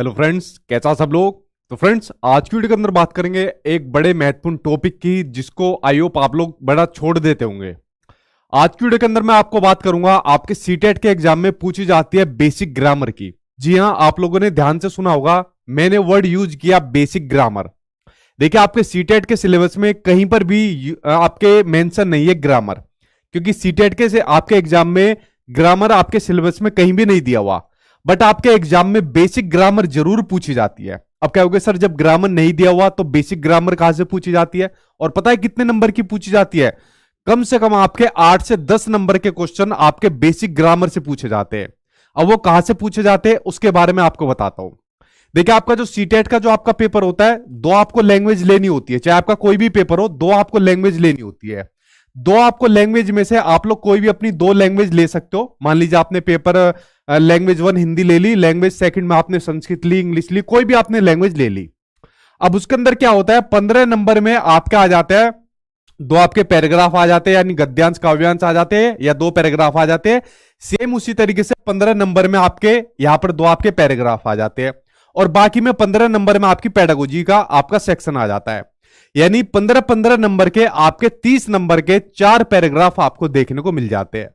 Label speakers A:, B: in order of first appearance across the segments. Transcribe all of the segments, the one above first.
A: Hello friends, कैसा सब लोग। तो फ्रेंड्स, आज की वीडियो के अंदर बात करेंगे एक बड़े महत्वपूर्ण टॉपिक की, जिसको आई होप आप लोग बड़ा छोड़ देते होंगे। आज की वीडियो के अंदर मैं आपको बात करूंगा, आपके सीटेट के एग्जाम में पूछी जाती है बेसिक ग्रामर की। जी हां, आप लोगों ने ध्यान से सुना होगा, मैंने वर्ड यूज किया बेसिक ग्रामर। देखिए, आपके सीटेट के सिलेबस में कहीं पर भी आपके मेंशन नहीं है ग्रामर, क्योंकि सीटेट के से आपके एग्जाम में ग्रामर आपके सिलेबस में कहीं भी नहीं दिया हुआ। बट आपके एग्जाम में बेसिक ग्रामर जरूर पूछी जाती है। अब क्या होगा सर, जब ग्रामर नहीं दिया हुआ तो बेसिक ग्रामर कहां से पूछी जाती है? और पता है कितने नंबर की पूछी जाती है? कम से कम आपके 8 से 10 नंबर के क्वेश्चन आपके बेसिक ग्रामर से पूछे जाते हैं। अब वो कहां से पूछे जाते हैं उसके बारे में आपको बताता हूं। देखिए, आपका जो सीटेट का जो आपका पेपर होता है, दो आपको लैंग्वेज लेनी होती है। चाहे आपका कोई भी पेपर हो, दो आपको लैंग्वेज लेनी होती है। दो आपको लैंग्वेज में से आप लोग कोई भी अपनी दो लैंग्वेज ले सकते हो। मान लीजिए आपने पेपर लैंग्वेज 1 हिंदी ले ली, लैंग्वेज सेकंड में आपने संस्कृत ली, इंग्लिश ली, कोई भी आपने लैंग्वेज ले ली। अब उसके अंदर क्या होता है, 15 नंबर में आपका आ जाता है, दो आपके पैराग्राफ आ जाते हैं, यानी गद्यांश काव्यांश आ जाते हैं, या दो पैराग्राफ आ जाते हैं। सेम उसी तरीके से 15 नंबर में आपके यहां पर दो आपके पैराग्राफ आ जाते हैं, और बाकी में 15 नंबर में आपकी पेडागोजी का आपका सेक्शन आ जाता है। यानी 15-15 नंबर के आपके 30 नंबर के 4 पैराग्राफ आपको देखने को मिल जाते हैं।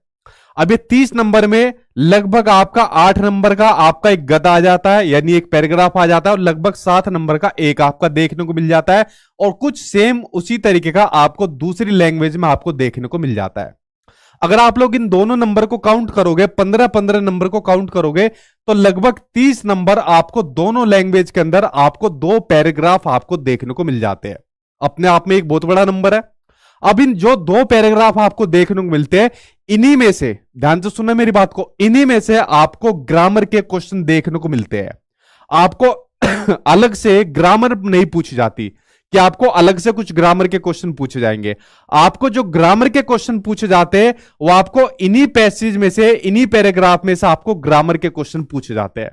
A: अब ये 30 नंबर में लगभग आपका 8 नंबर का आपका एक गद आ जाता है, यानी एक पैराग्राफ आ जाता है, और लगभग 7 नंबर का एक आपका देखने को मिल जाता है। और कुछ सेम उसी तरीके का आपको दूसरी लैंग्वेज में आपको देखने को मिल जाता है। अगर आप लोग इन दोनों नंबर को काउंट करोगे, 15-15 नंबर को काउंट करोगे, तो लगभग 30 नंबर आपको दोनों लैंग्वेज के अंदर आपको दो पैराग्राफ आपको देखने को मिल जाते हैं। अपने आप में एक बहुत बड़ा नंबर है। अब इन जो दो पैराग्राफ आपको देखने को मिलते हैं, इन्हीं में से, ध्यान से सुनना मेरी बात को, इन्हीं में से आपको ग्रामर के क्वेश्चन देखने को मिलते हैं। आपको अलग से ग्रामर नहीं पूछी जाती कि आपको अलग से कुछ ग्रामर के क्वेश्चन पूछे जाएंगे। आपको जो ग्रामर के क्वेश्चन पूछे जाते हैं, वो आपको इन्हीं पैसेज में से, इन्हीं पैराग्राफ में से आपको ग्रामर के क्वेश्चन पूछे जाते हैं।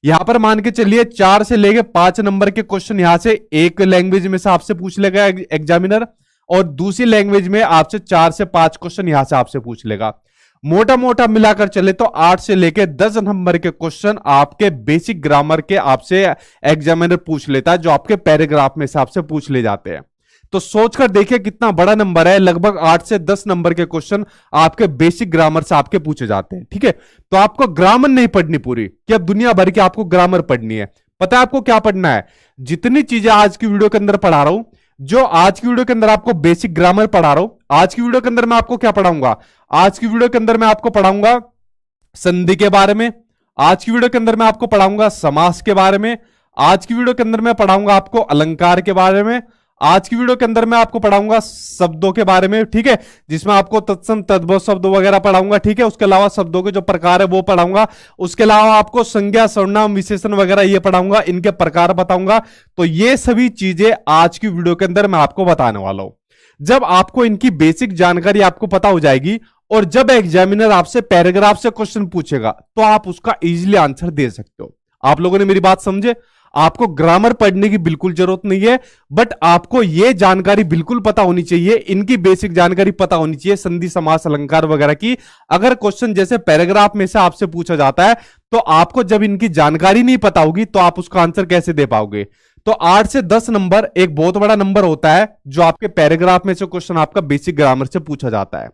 A: यहां पर मान के चलिए 4 से लेके 5 नंबर के क्वेश्चन यहां से एक लैंग्वेज में से आपसे पूछ लेगा एग्जामिनर, और दूसरी लैंग्वेज में आपसे 4 से 5 क्वेश्चन यहां से आपसे पूछ लेगा। मोटा मोटा मिलाकर चले तो 8 से लेके 10 नंबर के क्वेश्चन आपके बेसिक ग्रामर के आपसे एग्जामिनर पूछ लेता है, जो आपके पैराग्राफ में से आपसे पूछ ले जाते हैं। तो सोचकर देखिए कितना बड़ा नंबर है। लगभग 8 से 10 नंबर के क्वेश्चन आपके बेसिक ग्रामर से आपके पूछे जाते हैं। ठीक है, तो आपको ग्रामर नहीं पढ़नी पूरी, कि अब दुनिया भर की आपको ग्रामर पढ़नी है। पता है आपको क्या पढ़ना है? जितनी चीजें आज की वीडियो के अंदर पढ़ा रहा हूं, जो आज की वीडियो के अंदर आपको बेसिक ग्रामर पढ़ा रहा हूं, आज की वीडियो के अंदर मैं आपको क्या पढ़ाऊंगा? आज की वीडियो के अंदर मैं आपको पढ़ाऊंगा संधि के बारे में। आज की वीडियो के अंदर मैं आपको पढ़ाऊंगा समास के बारे में। आज की वीडियो के अंदर मैं पढ़ाऊंगा आपको अलंकार के बारे में। आज की वीडियो के अंदर मैं आपको पढ़ाऊंगा शब्दों के बारे में, ठीक है, जिसमें आपको तत्सम तद्भव शब्द वगैरह पढ़ाऊंगा। ठीक है, उसके अलावा शब्दों के जो प्रकार है वो पढ़ाऊंगा। उसके अलावा आपको संज्ञा, सर्वनाम, विशेषण वगैरह ये पढ़ाऊंगा, इनके प्रकार बताऊंगा। तो ये सभी चीजें आज की वीडियो के अंदर मैं आपको बताने वाला हूं। जब आपको इनकी बेसिक जानकारी आपको पता हो जाएगी, और जब एग्जामिनर आपसे पैराग्राफ से क्वेश्चन पूछेगा, तो आप उसका इजीली आंसर दे सकते हो। आप लोगों ने मेरी बात समझे? आपको ग्रामर पढ़ने की बिल्कुल जरूरत नहीं है, बट आपको यह जानकारी बिल्कुल पता होनी चाहिए, इनकी बेसिक जानकारी पता होनी चाहिए, संधि, समास, अलंकार वगैरह की। अगर क्वेश्चन जैसे पैराग्राफ में से आपसे पूछा जाता है, तो आपको जब इनकी जानकारी नहीं पता होगी, तो आप उसका आंसर कैसे दे पाओगे? तो 8 से 10 नंबर एक बहुत बड़ा नंबर होता है, जो आपके पैराग्राफ में से क्वेश्चन आपका बेसिक ग्रामर से पूछा जाता है।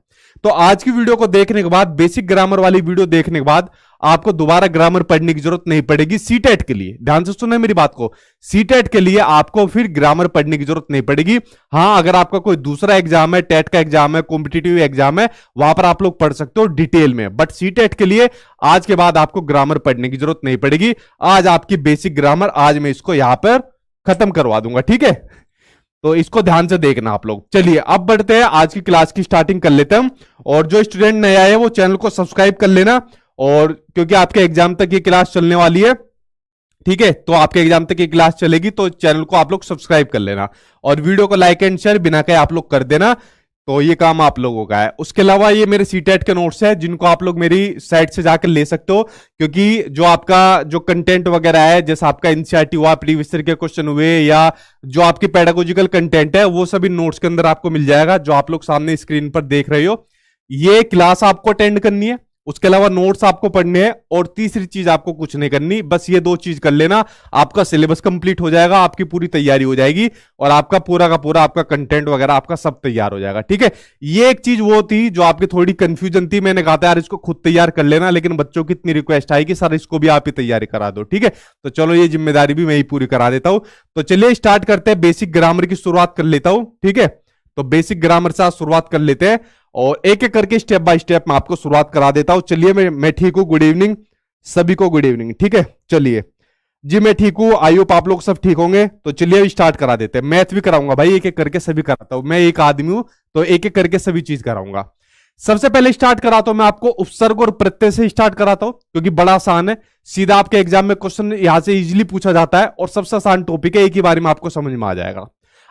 A: तो आज की वीडियो को देखने के बाद, बेसिक ग्रामर वाली वीडियो देखने के बाद, आपको दोबारा ग्रामर पढ़ने की जरूरत नहीं पड़ेगी सीटेट के लिए। ध्यान से सुनना मेरी बात को, सीटेट के लिए आपको फिर ग्रामर पढ़ने की जरूरत नहीं पड़ेगी। हां, अगर आपका कोई दूसरा एग्जाम है, टेट का एग्जाम है, कॉम्पिटिटिव एग्जाम है, वहां पर आप लोग पढ़ सकते हो डिटेल में। बट सीटेट के लिए आज के बाद आपको ग्रामर पढ़ने की जरूरत नहीं पड़ेगी। आज आपकी बेसिक ग्रामर, आज मैं इसको यहां पर खत्म करवा दूंगा। ठीक है, तो इसको ध्यान से देखना आप लोग। चलिए अब बढ़ते हैं, आज की क्लास की स्टार्टिंग कर लेते हैं। और जो स्टूडेंट नया है वो चैनल को सब्सक्राइब कर लेना, और क्योंकि आपके एग्जाम तक ये क्लास चलने वाली है। ठीक है, तो आपके एग्जाम तक ये क्लास चलेगी, तो चैनल को आप लोग सब्सक्राइब कर लेना, और वीडियो को लाइक एंड शेयर बिना कहे आप लोग कर देना। तो ये काम आप लोगों का है। उसके अलावा ये मेरे सीटेट के नोट्स है, जिनको आप लोग मेरी साइट से जाकर ले सकते हो, क्योंकि जो आपका जो कंटेंट वगैरह है, जैसे आपका एनसीईआरटी हुआ, प्रीवियस ईयर के क्वेश्चन हुए, या जो आपकी पेडागोजिकल कंटेंट है, वो सभी नोट्स के अंदर आपको मिल जाएगा, जो आप लोग सामने स्क्रीन पर देख रहे हो। ये क्लास आपको अटेंड करनी है, उसके अलावा नोट्स आपको पढ़ने हैं, और तीसरी चीज आपको कुछ नहीं करनी, बस ये 2 चीज कर लेना, आपका सिलेबस कंप्लीट हो जाएगा, आपकी पूरी तैयारी हो जाएगी, और आपका पूरा का पूरा आपका कंटेंट वगैरह आपका सब तैयार हो जाएगा। ठीक है, ये एक चीज वो थी जो आपकी थोड़ी कंफ्यूजन थी, मैंने कहा था यार इसको खुद तैयार कर लेना, लेकिन बच्चों की इतनी रिक्वेस्ट आई कि सर इसको भी आप ही तैयारी करा दो। ठीक है, तो चलो ये जिम्मेदारी भी मैं ही पूरी करा देता हूं। तो चलिए स्टार्ट करते हैं, बेसिक ग्रामर की शुरुआत कर लेता हूं। ठीक है, तो बेसिक ग्रामर से आज शुरुआत कर लेते हैं, और एक एक करके स्टेप बाय स्टेप मैं आपको शुरुआत करा देता हूं। चलिए मैं ठीक हूं, गुड इवनिंग सभी को, गुड इवनिंग। ठीक है, चलिए जी मैं ठीक हूं, आई होप आप लोग सब ठीक होंगे। तो चलिए स्टार्ट करा देते हैं, मैथ भी कराऊंगा भाई, एक एक करके सभी कराता हूं, मैं एक आदमी हूं तो एक एक करके सभी चीज कराऊंगा। सबसे पहले स्टार्ट कराता हूं मैं आपको उपसर्ग और प्रत्यय से स्टार्ट कराता हूं, क्योंकि बड़ा आसान है, सीधा आपके एग्जाम में क्वेश्चन यहां से इजीली पूछा जाता है, और सबसे आसान टॉपिक है, एक ही बारे में आपको समझ में आ जाएगा।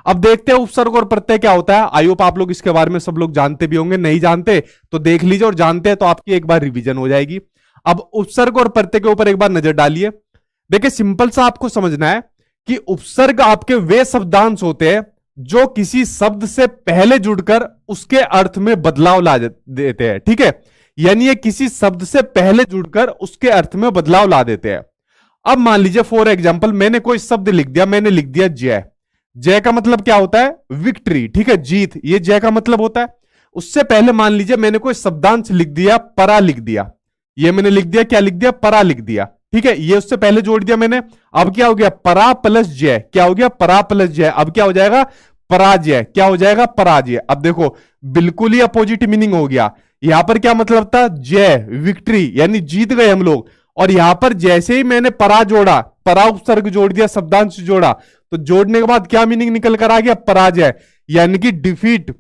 A: अब देखते हैं उपसर्ग और प्रत्यय क्या होता है। आई होप आप लोग इसके बारे में सब लोग जानते भी होंगे, नहीं जानते तो देख लीजिए, और जानते हैं तो आपकी एक बार रिवीजन हो जाएगी। अब उपसर्ग और प्रत्यय के ऊपर एक बार नजर डालिए। देखिए सिंपल सा आपको समझना है कि उपसर्ग आपके वे शब्दांश होते हैं जो किसी शब्द से पहले जुड़कर उसके अर्थ में बदलाव ला देते हैं। ठीक है, यानी ये किसी शब्द से पहले जुड़कर उसके अर्थ में बदलाव ला देते हैं। अब मान लीजिए फॉर एग्जाम्पल मैंने कोई शब्द लिख दिया, मैंने लिख दिया जय। जय का मतलब क्या होता है? विक्ट्री। ठीक है, जीत, ये जय का मतलब होता है। उससे पहले मान लीजिए मैंने कोई शब्दांश लिख दिया, परा लिख दिया, ये मैंने लिख दिया, क्या लिख दिया? परा लिख दिया। ठीक है, ये उससे पहले जोड़ दिया मैंने, अब क्या हो गया? परा प्लस जय, क्या हो गया? परा प्लस जय, अब क्या हो जाएगा? पराजय, क्या हो जाएगा? पराजय। अब देखो बिल्कुल ही अपोजिट मीनिंग हो गया। यहां पर क्या मतलब था? जय, विक्ट्री, यानी जीत गए हम लोग, और यहां पर जैसे ही मैंने परा जोड़ा, परा उपसर्ग जोड़ दिया, शब्दांश जोड़ा, तो जोड़ने के बाद क्या मीनिंग निकल कर आ गया? पराजय, यानी कि डिफीट,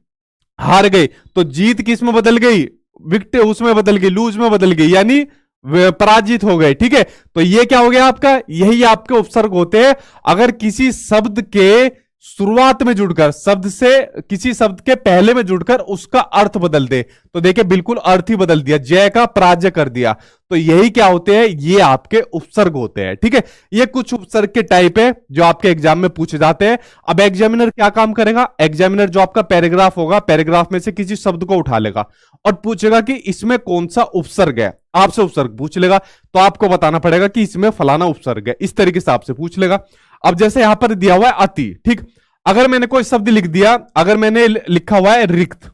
A: हार गए। तो जीत किस में बदल गई? विक्ट उसमें बदल गई, लूज में बदल गई, यानी पराजित हो गए। ठीक है, तो ये क्या हो गया आपका? यही आपके उपसर्ग होते हैं। अगर किसी शब्द के शुरुआत में जुड़कर, शब्द से किसी शब्द के पहले में जुड़कर उसका अर्थ बदल दे, तो देखिए बिल्कुल अर्थ ही बदल दिया, जय का पराजय कर दिया, तो यही क्या होते हैं? ये आपके उपसर्ग होते हैं। ठीक है, ये कुछ उपसर्ग के टाइप है जो आपके एग्जाम में पूछे जाते हैं। अब एग्जामिनर क्या काम करेगा? एग्जामिनर जो आपका पैराग्राफ होगा, पैराग्राफ में से किसी शब्द को उठा लेगा और पूछेगा कि इसमें कौन सा उपसर्ग है, आपसे उपसर्ग पूछ लेगा, तो आपको बताना पड़ेगा कि इसमें फलाना उपसर्ग है, इस तरीके से आपसे पूछ लेगा। अब जैसे यहां पर दिया हुआ है अति, ठीक, अगर मैंने कोई शब्द लिख दिया, अगर मैंने लिखा हुआ है रिक्त,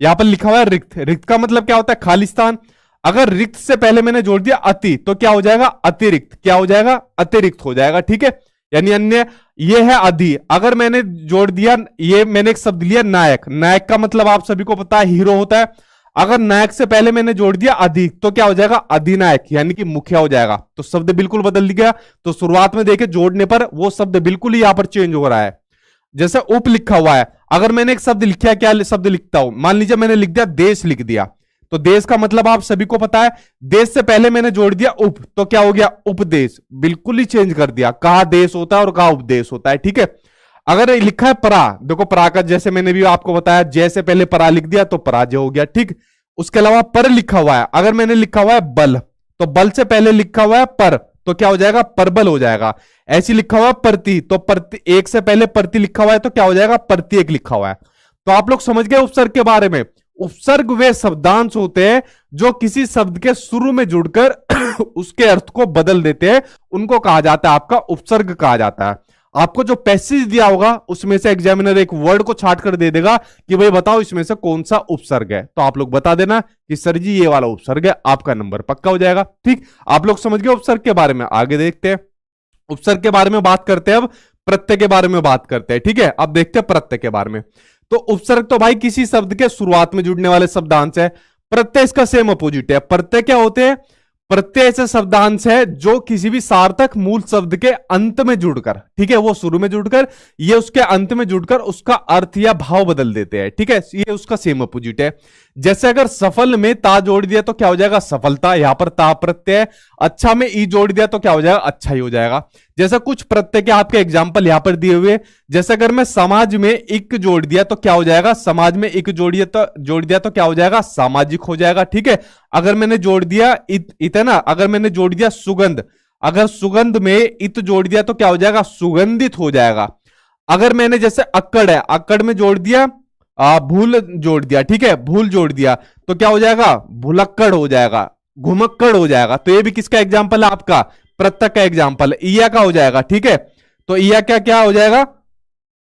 A: यहां पर लिखा हुआ है रिक्त, रिक्त का मतलब क्या होता है? खालिस्तान। अगर रिक्त से पहले मैंने जोड़ दिया अति, तो क्या हो जाएगा? अतिरिक्त, क्या हो जाएगा? अतिरिक्त हो जाएगा। ठीक है, यानी अन्य, ये है अधि। अगर मैंने जोड़ दिया, ये मैंने एक शब्द लिया नायक, नायक का मतलब आप सभी को पता है हीरो होता है। अगर नायक से पहले मैंने जोड़ दिया अधिक, तो क्या हो जाएगा? अधिनायक, यानी कि मुखिया हो जाएगा। तो शब्द बिल्कुल बदल गया। तो शुरुआत में देखे जोड़ने पर वो शब्द बिल्कुल ही यहां पर चेंज हो रहा है। जैसे उप लिखा हुआ है, अगर मैंने एक शब्द लिखा, क्या शब्द लिखता हूं? मान लीजिए मैंने लिख दिया देश, लिख दिया, तो देश का मतलब आप सभी को पता है, देश से पहले मैंने जोड़ दिया उप, तो क्या हो गया? उपदेश, बिल्कुल ही चेंज कर दिया, कहा देश होता है और कहा उपदेश होता है। ठीक है, अगर लिखा है परा, देखो परा का जैसे मैंने भी आपको बताया, जैसे पहले परा लिख दिया तो पराजय हो गया। ठीक, उसके अलावा पर लिखा हुआ है, अगर मैंने लिखा हुआ है बल, तो बल से पहले लिखा हुआ है पर, तो क्या हो जाएगा? परबल हो जाएगा। ऐसी लिखा हुआ है प्रति, तो प्रति, एक से पहले प्रति लिखा हुआ है, तो क्या हो जाएगा? प्रति एक लिखा हुआ है। तो आप लोग समझ गए उपसर्ग के बारे में। उपसर्ग वे शब्दांश होते हैं जो किसी शब्द के शुरू में जुड़कर उसके अर्थ को बदल देते हैं, उनको कहा जाता है, आपका उपसर्ग कहा जाता है। आपको जो पैसेज दिया होगा उसमें से एग्जामिनर एक वर्ड को छाट कर दे देगा कि भाई बताओ इसमें से कौन सा उपसर्ग है, तो आप लोग बता देना कि सर जी ये वाला उपसर्ग है, आपका नंबर पक्का हो जाएगा। ठीक, आप लोग समझ गए उपसर्ग के बारे में। आगे देखते हैं, उपसर्ग के बारे में बात करते हैं, अब प्रत्यय के बारे में बात करते हैं। ठीक है, अब देखते हैं प्रत्यय के बारे में। तो उपसर्ग तो भाई किसी शब्द के शुरुआत में जुड़ने वाले शब्दांश है। प्रत्यय इसका सेम अपोजिट है। प्रत्यय क्या होते हैं? प्रत्यय ऐसे शब्दांश है जो किसी भी सार्थक मूल शब्द के अंत में जुड़कर, ठीक है, वो शुरू में जुड़कर, ये उसके अंत में जुड़कर उसका अर्थ या भाव बदल देते हैं। ठीक है, ये उसका सेम अपोजिट है। जैसे अगर सफल में ता जोड़ दिया तो क्या हो जाएगा? सफलता, यहां पर ता प्रत्यय। अच्छा में ई जोड़ दिया तो क्या हो जाएगा? अच्छा ही हो जाएगा। जैसा कुछ प्रत्यय के आपके एग्जाम्पल यहां पर दिए हुए, जैसे अगर मैं समाज में इक जोड़ दिया तो क्या हो जाएगा? समाज में इक जोड़ दिया तो क्या हो जाएगा? सामाजिक हो जाएगा। ठीक है, अगर मैंने जोड़ दिया इत है ना, अगर मैंने जोड़ दिया सुगंध, अगर सुगंध में इत जोड़ दिया तो क्या हो जाएगा? सुगंधित हो जाएगा। अगर मैंने जैसे अक्कड़ है, अक्कड़ में जोड़ दिया भूल जोड़ दिया, ठीक है, भूल जोड़ दिया तो क्या हो जाएगा? भुलक्कड़ हो जाएगा। घुमक्कड़ हो जाएगा। तो ये भी किसका एग्जाम्पल है? आपका प्रत्यय का एग्जाम्पल। ईया का हो जाएगा, ठीक है। तो ईया क्या क्या हो जाएगा?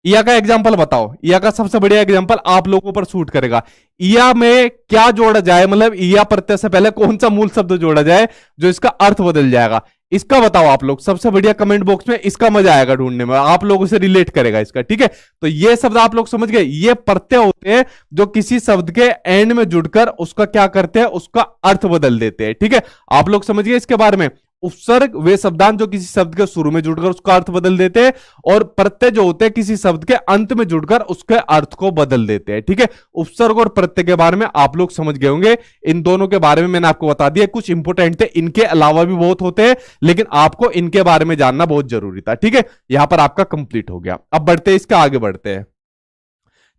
A: ईया का एग्जाम्पल बताओ। ईया का सबसे बढ़िया एग्जाम्पल आप लोगों पर सूट करेगा। ईया में क्या जोड़ा जाए, मतलब ईया प्रत्यय से पहले कौन सा मूल शब्द जोड़ा जाए जो इसका अर्थ बदल जाएगा? इसका बताओ आप लोग, सबसे बढ़िया कमेंट बॉक्स में। इसका मजा आएगा ढूंढने में, आप लोगों से रिलेट करेगा इसका, ठीक है। तो ये शब्द आप लोग समझ गए, ये प्रत्यय होते हैं जो किसी शब्द के एंड में जुड़कर उसका क्या करते हैं, उसका अर्थ बदल देते हैं, ठीक है। आप लोग समझ गए इसके बारे में। उपसर्ग वे शब्दांत जो किसी शब्द के शुरू में जुड़कर उसका अर्थ बदल देते हैं, और प्रत्यय जो होते हैं किसी शब्द के अंत में जुड़कर उसके अर्थ को बदल देते हैं, ठीक है। उपसर्ग और प्रत्यय के बारे में आप लोग समझ गए होंगे। इन दोनों के बारे में मैंने आपको बता दिया, कुछ इंपोर्टेंट थे, इनके अलावा भी बहुत होते हैं, लेकिन आपको इनके बारे में जानना बहुत जरूरी था, ठीक है। यहां पर आपका कंप्लीट हो गया। अब बढ़ते हैं, इसका आगे बढ़ते हैं।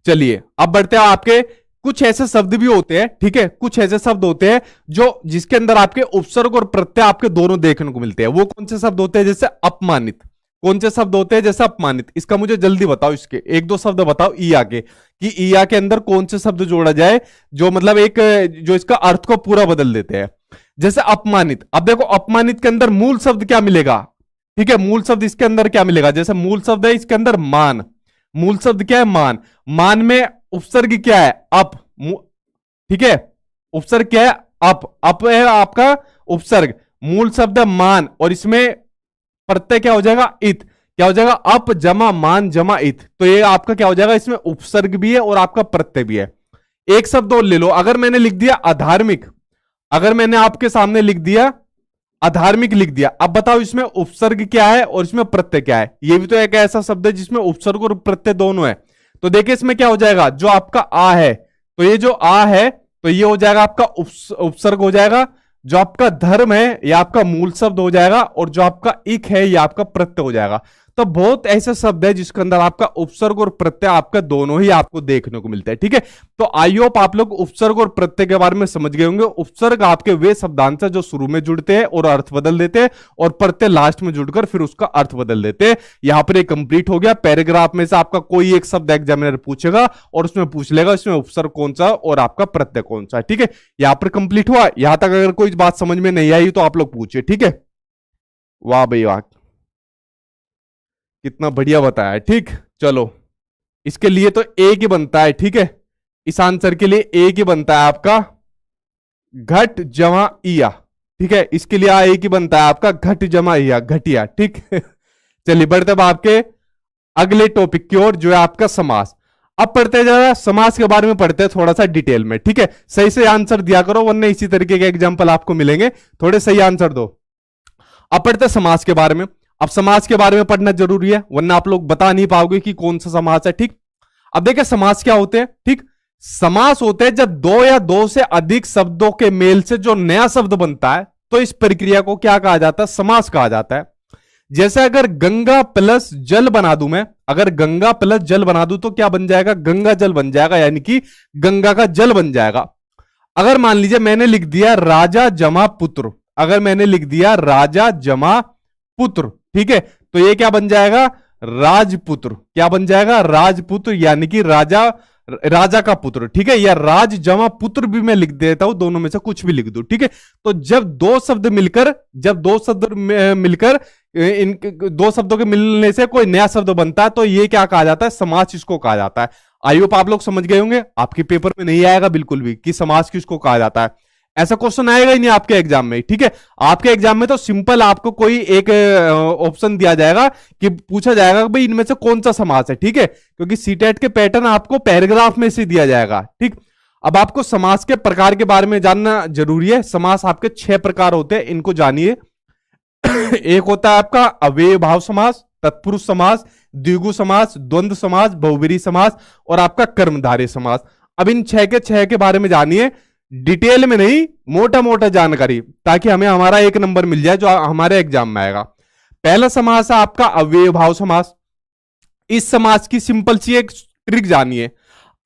A: चलिए अब बढ़ते हैं। आपके कुछ ऐसे शब्द भी होते हैं, ठीक है, कुछ ऐसे शब्द होते हैं जो जिसके अंदर आपके उपसर्ग और प्रत्यय आपके दोनों देखने को मिलते हैं। वो कौन से शब्द होते हैं? जैसे अपमानित। कौन से शब्द होते हैं जैसे अपमानित? इसका मुझे जल्दी बताओ, इसके एक दो शब्द बताओ ईया के, कि ईया के अंदर कौन से शब्द जोड़ा जाए जो मतलब एक जो इसका अर्थ को पूरा बदल देते हैं। जैसे अपमानित। अब देखो अपमानित के अंदर मूल शब्द क्या मिलेगा, ठीक है, मूल शब्द इसके अंदर क्या मिलेगा? जैसे मूल शब्द है इसके अंदर मान। मूल शब्द क्या है? मान। मान में उपसर्ग क्या है? अप, ठीक है। उपसर्ग क्या है? अप। अप है आपका उपसर्ग। मूल शब्द है मान, और इसमें प्रत्यय क्या हो जाएगा? इत। क्या हो जाएगा? अप जमा मान जमा इत। तो ये आपका क्या हो जाएगा? इसमें उपसर्ग भी है और आपका प्रत्यय भी है। एक शब्द और ले लो, अगर मैंने लिख दिया अधार्मिक, अगर मैंने आपके सामने लिख दिया अधार्मिक लिख दिया, अब बताओ इसमें उपसर्ग क्या है और इसमें प्रत्यय क्या है? ये भी तो एक ऐसा शब्द है जिसमें उपसर्ग और प्रत्यय दोनों है। तो देखिए इसमें क्या हो जाएगा? जो आपका आ है, तो ये जो आ है तो ये हो जाएगा आपका उपसर्ग हो जाएगा। जो आपका धर्म है ये आपका मूल शब्द हो जाएगा, और जो आपका इक है ये आपका प्रत्यय हो जाएगा। तो बहुत ऐसे शब्द है जिसके अंदर आपका उपसर्ग और प्रत्यय आपका दोनों ही आपको देखने को मिलता है, ठीक है। तो आई होप आप लोग उपसर्ग और प्रत्यय के बारे में समझ गए होंगे। उपसर्ग आपके वे शब्दांश जो शुरू में जुड़ते हैं और अर्थ बदल देते हैं, और प्रत्यय लास्ट में जुड़कर फिर उसका अर्थ बदल देते हैं। यहां पर एक कंप्लीट हो गया। पैराग्राफ में से आपका कोई एक शब्द एग्जामिनर पूछेगा और उसमें पूछ लेगा इसमें उपसर्ग कौन सा और आपका प्रत्यय कौन सा, ठीक है। यहां पर कंप्लीट हुआ। यहां तक अगर कोई बात समझ में नहीं आई तो आप लोग पूछिए, ठीक है। वाह भाई वाह, कितना बढ़िया बताया, ठीक। चलो इसके लिए तो एक ही बनता है, ठीक है। इस आंसर के लिए एक ही बनता है आपका घट जमा इया, ठीक है। इसके लिए एक ही बनता है आपका घट जमा इया, घटिया, ठीक। चलिए बढ़ते अब आपके अगले टॉपिक की ओर, जो है आपका समास। अब पढ़ते जा समास के बारे में पढ़ते हैं थोड़ा सा डिटेल में, ठीक है। सही से आंसर दिया करो वरना इसी तरीके के एग्जाम्पल आपको मिलेंगे, थोड़े सही आंसर दो। अब पढ़ते समास के बारे में। अब समास के बारे में पढ़ना जरूरी है वरना आप लोग बता नहीं पाओगे कि कौन सा समास है, ठीक। अब देखिए समास क्या होते हैं, ठीक। समास होते हैं जब दो या दो से अधिक शब्दों के मेल से जो नया शब्द बनता है, तो इस प्रक्रिया को क्या कहा जाता है? समास कहा जाता है। जैसे अगर गंगा प्लस जल बना दूं मैं, अगर गंगा प्लस जल बना दूं तो क्या बन जाएगा? गंगा जल बन जाएगा, यानी कि गंगा का जल बन जाएगा। अगर मान लीजिए मैंने लिख दिया राजा जमा पुत्र, अगर मैंने लिख दिया राजा जमा पुत्र, ठीक है, तो ये क्या बन जाएगा? राजपुत्र। क्या बन जाएगा? राजपुत्र, यानी कि राजा, राजा का पुत्र, ठीक है। या राज जमा पुत्र भी मैं लिख देता हूं, दोनों में से कुछ भी लिख दो, ठीक है। तो जब दो शब्द मिलकर, इन दो शब्दों के मिलने से कोई नया शब्द बनता है, तो ये क्या कहा जाता है? समास इसको कहा जाता है। आई होप आप लोग समझ गए होंगे। आपके पेपर में नहीं आएगा बिल्कुल भी कि समास किसको कहा जाता है, ऐसा क्वेश्चन आएगा ही नहीं आपके एग्जाम में, ठीक है। आपके एग्जाम में तो सिंपल आपको कोई एक ऑप्शन दिया जाएगा कि पूछा जाएगा भाई इनमें से कौन सा समास है, ठीक है, क्योंकि सीटेट के पैटर्न आपको पैराग्राफ में से दिया जाएगा, ठीक। अब आपको समास के प्रकार के बारे में जानना जरूरी है। समास आपके 6 प्रकार होते हैं, इनको जानिए। एक होता है आपका अव्यय भाव समास, तत्पुरुष समास, द्विगु समास, द्वंद्व समास, बहुब्रीहि समास और आपका कर्मधारय समास। अब इन 6 के 6 के बारे में जानिए, डिटेल में नहीं, मोटा मोटा जानकारी, ताकि हमें हमारा एक नंबर मिल जाए जो हमारे एग्जाम में आएगा। पहला समास है आपका अव्यय भाव समास। इस समास की सिंपल सी एक ट्रिक जानिए।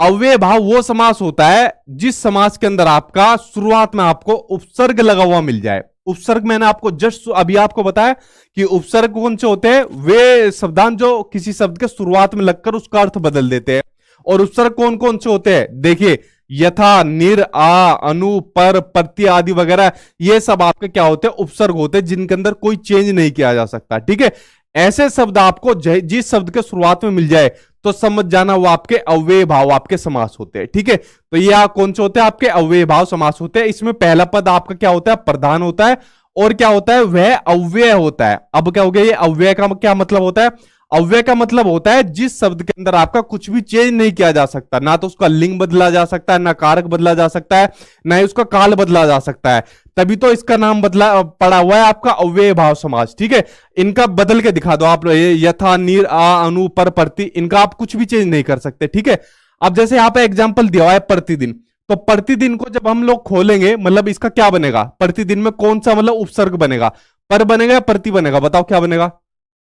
A: अव्यय भाव वो समास होता है जिस समास के अंदर आपका शुरुआत में आपको उपसर्ग लगा हुआ मिल जाए। उपसर्ग मैंने आपको जस्ट अभी आपको बताया कि उपसर्ग कौन से होते हैं? वे शब्दांश जो किसी शब्द के शुरुआत में लगकर उसका अर्थ बदल देते हैं। और उपसर्ग कौन कौन से होते हैं? देखिए, यथा, निर, आ, अनु, पर, प्रति आदि वगैरह, ये सब आपके क्या होते हैं, उपसर्ग होते हैं जिनके अंदर कोई चेंज नहीं किया जा सकता। ठीक है, ऐसे शब्द आपको जिस शब्द के शुरुआत में मिल जाए तो समझ जाना वो आपके अव्यय भाव आपके समास होते हैं। ठीक है, तो ये कौन से होते हैं, आपके अव्यय भाव समास होते हैं। इसमें पहला पद आपका क्या होता है, प्रधान होता है, और क्या होता है, वह अव्यय होता है। अब क्या हो गया, ये अव्यय का क्या मतलब होता है, अव्यय का मतलब होता है जिस शब्द के अंदर आपका कुछ भी चेंज नहीं किया जा सकता, ना तो उसका लिंग बदला जा सकता है, ना कारक बदला जा सकता है, ना ही उसका काल बदला जा सकता है, तभी तो इसका नाम बदला पड़ा हुआ है आपका अव्यय भाव समास। ठीक है, इनका बदल के दिखा दो आप, यथा, निर, आ, अनु, पर, प्रति, इनका आप कुछ भी चेंज नहीं कर सकते। ठीक है, अब जैसे यहां पे एग्जाम्पल दिया हुआ है प्रतिदिन, तो प्रतिदिन को जब हम लोग खोलेंगे, मतलब इसका क्या बनेगा, प्रतिदिन में कौन सा मतलब उपसर्ग बनेगा, पर बनेगा या प्रति बनेगा, बताओ क्या बनेगा,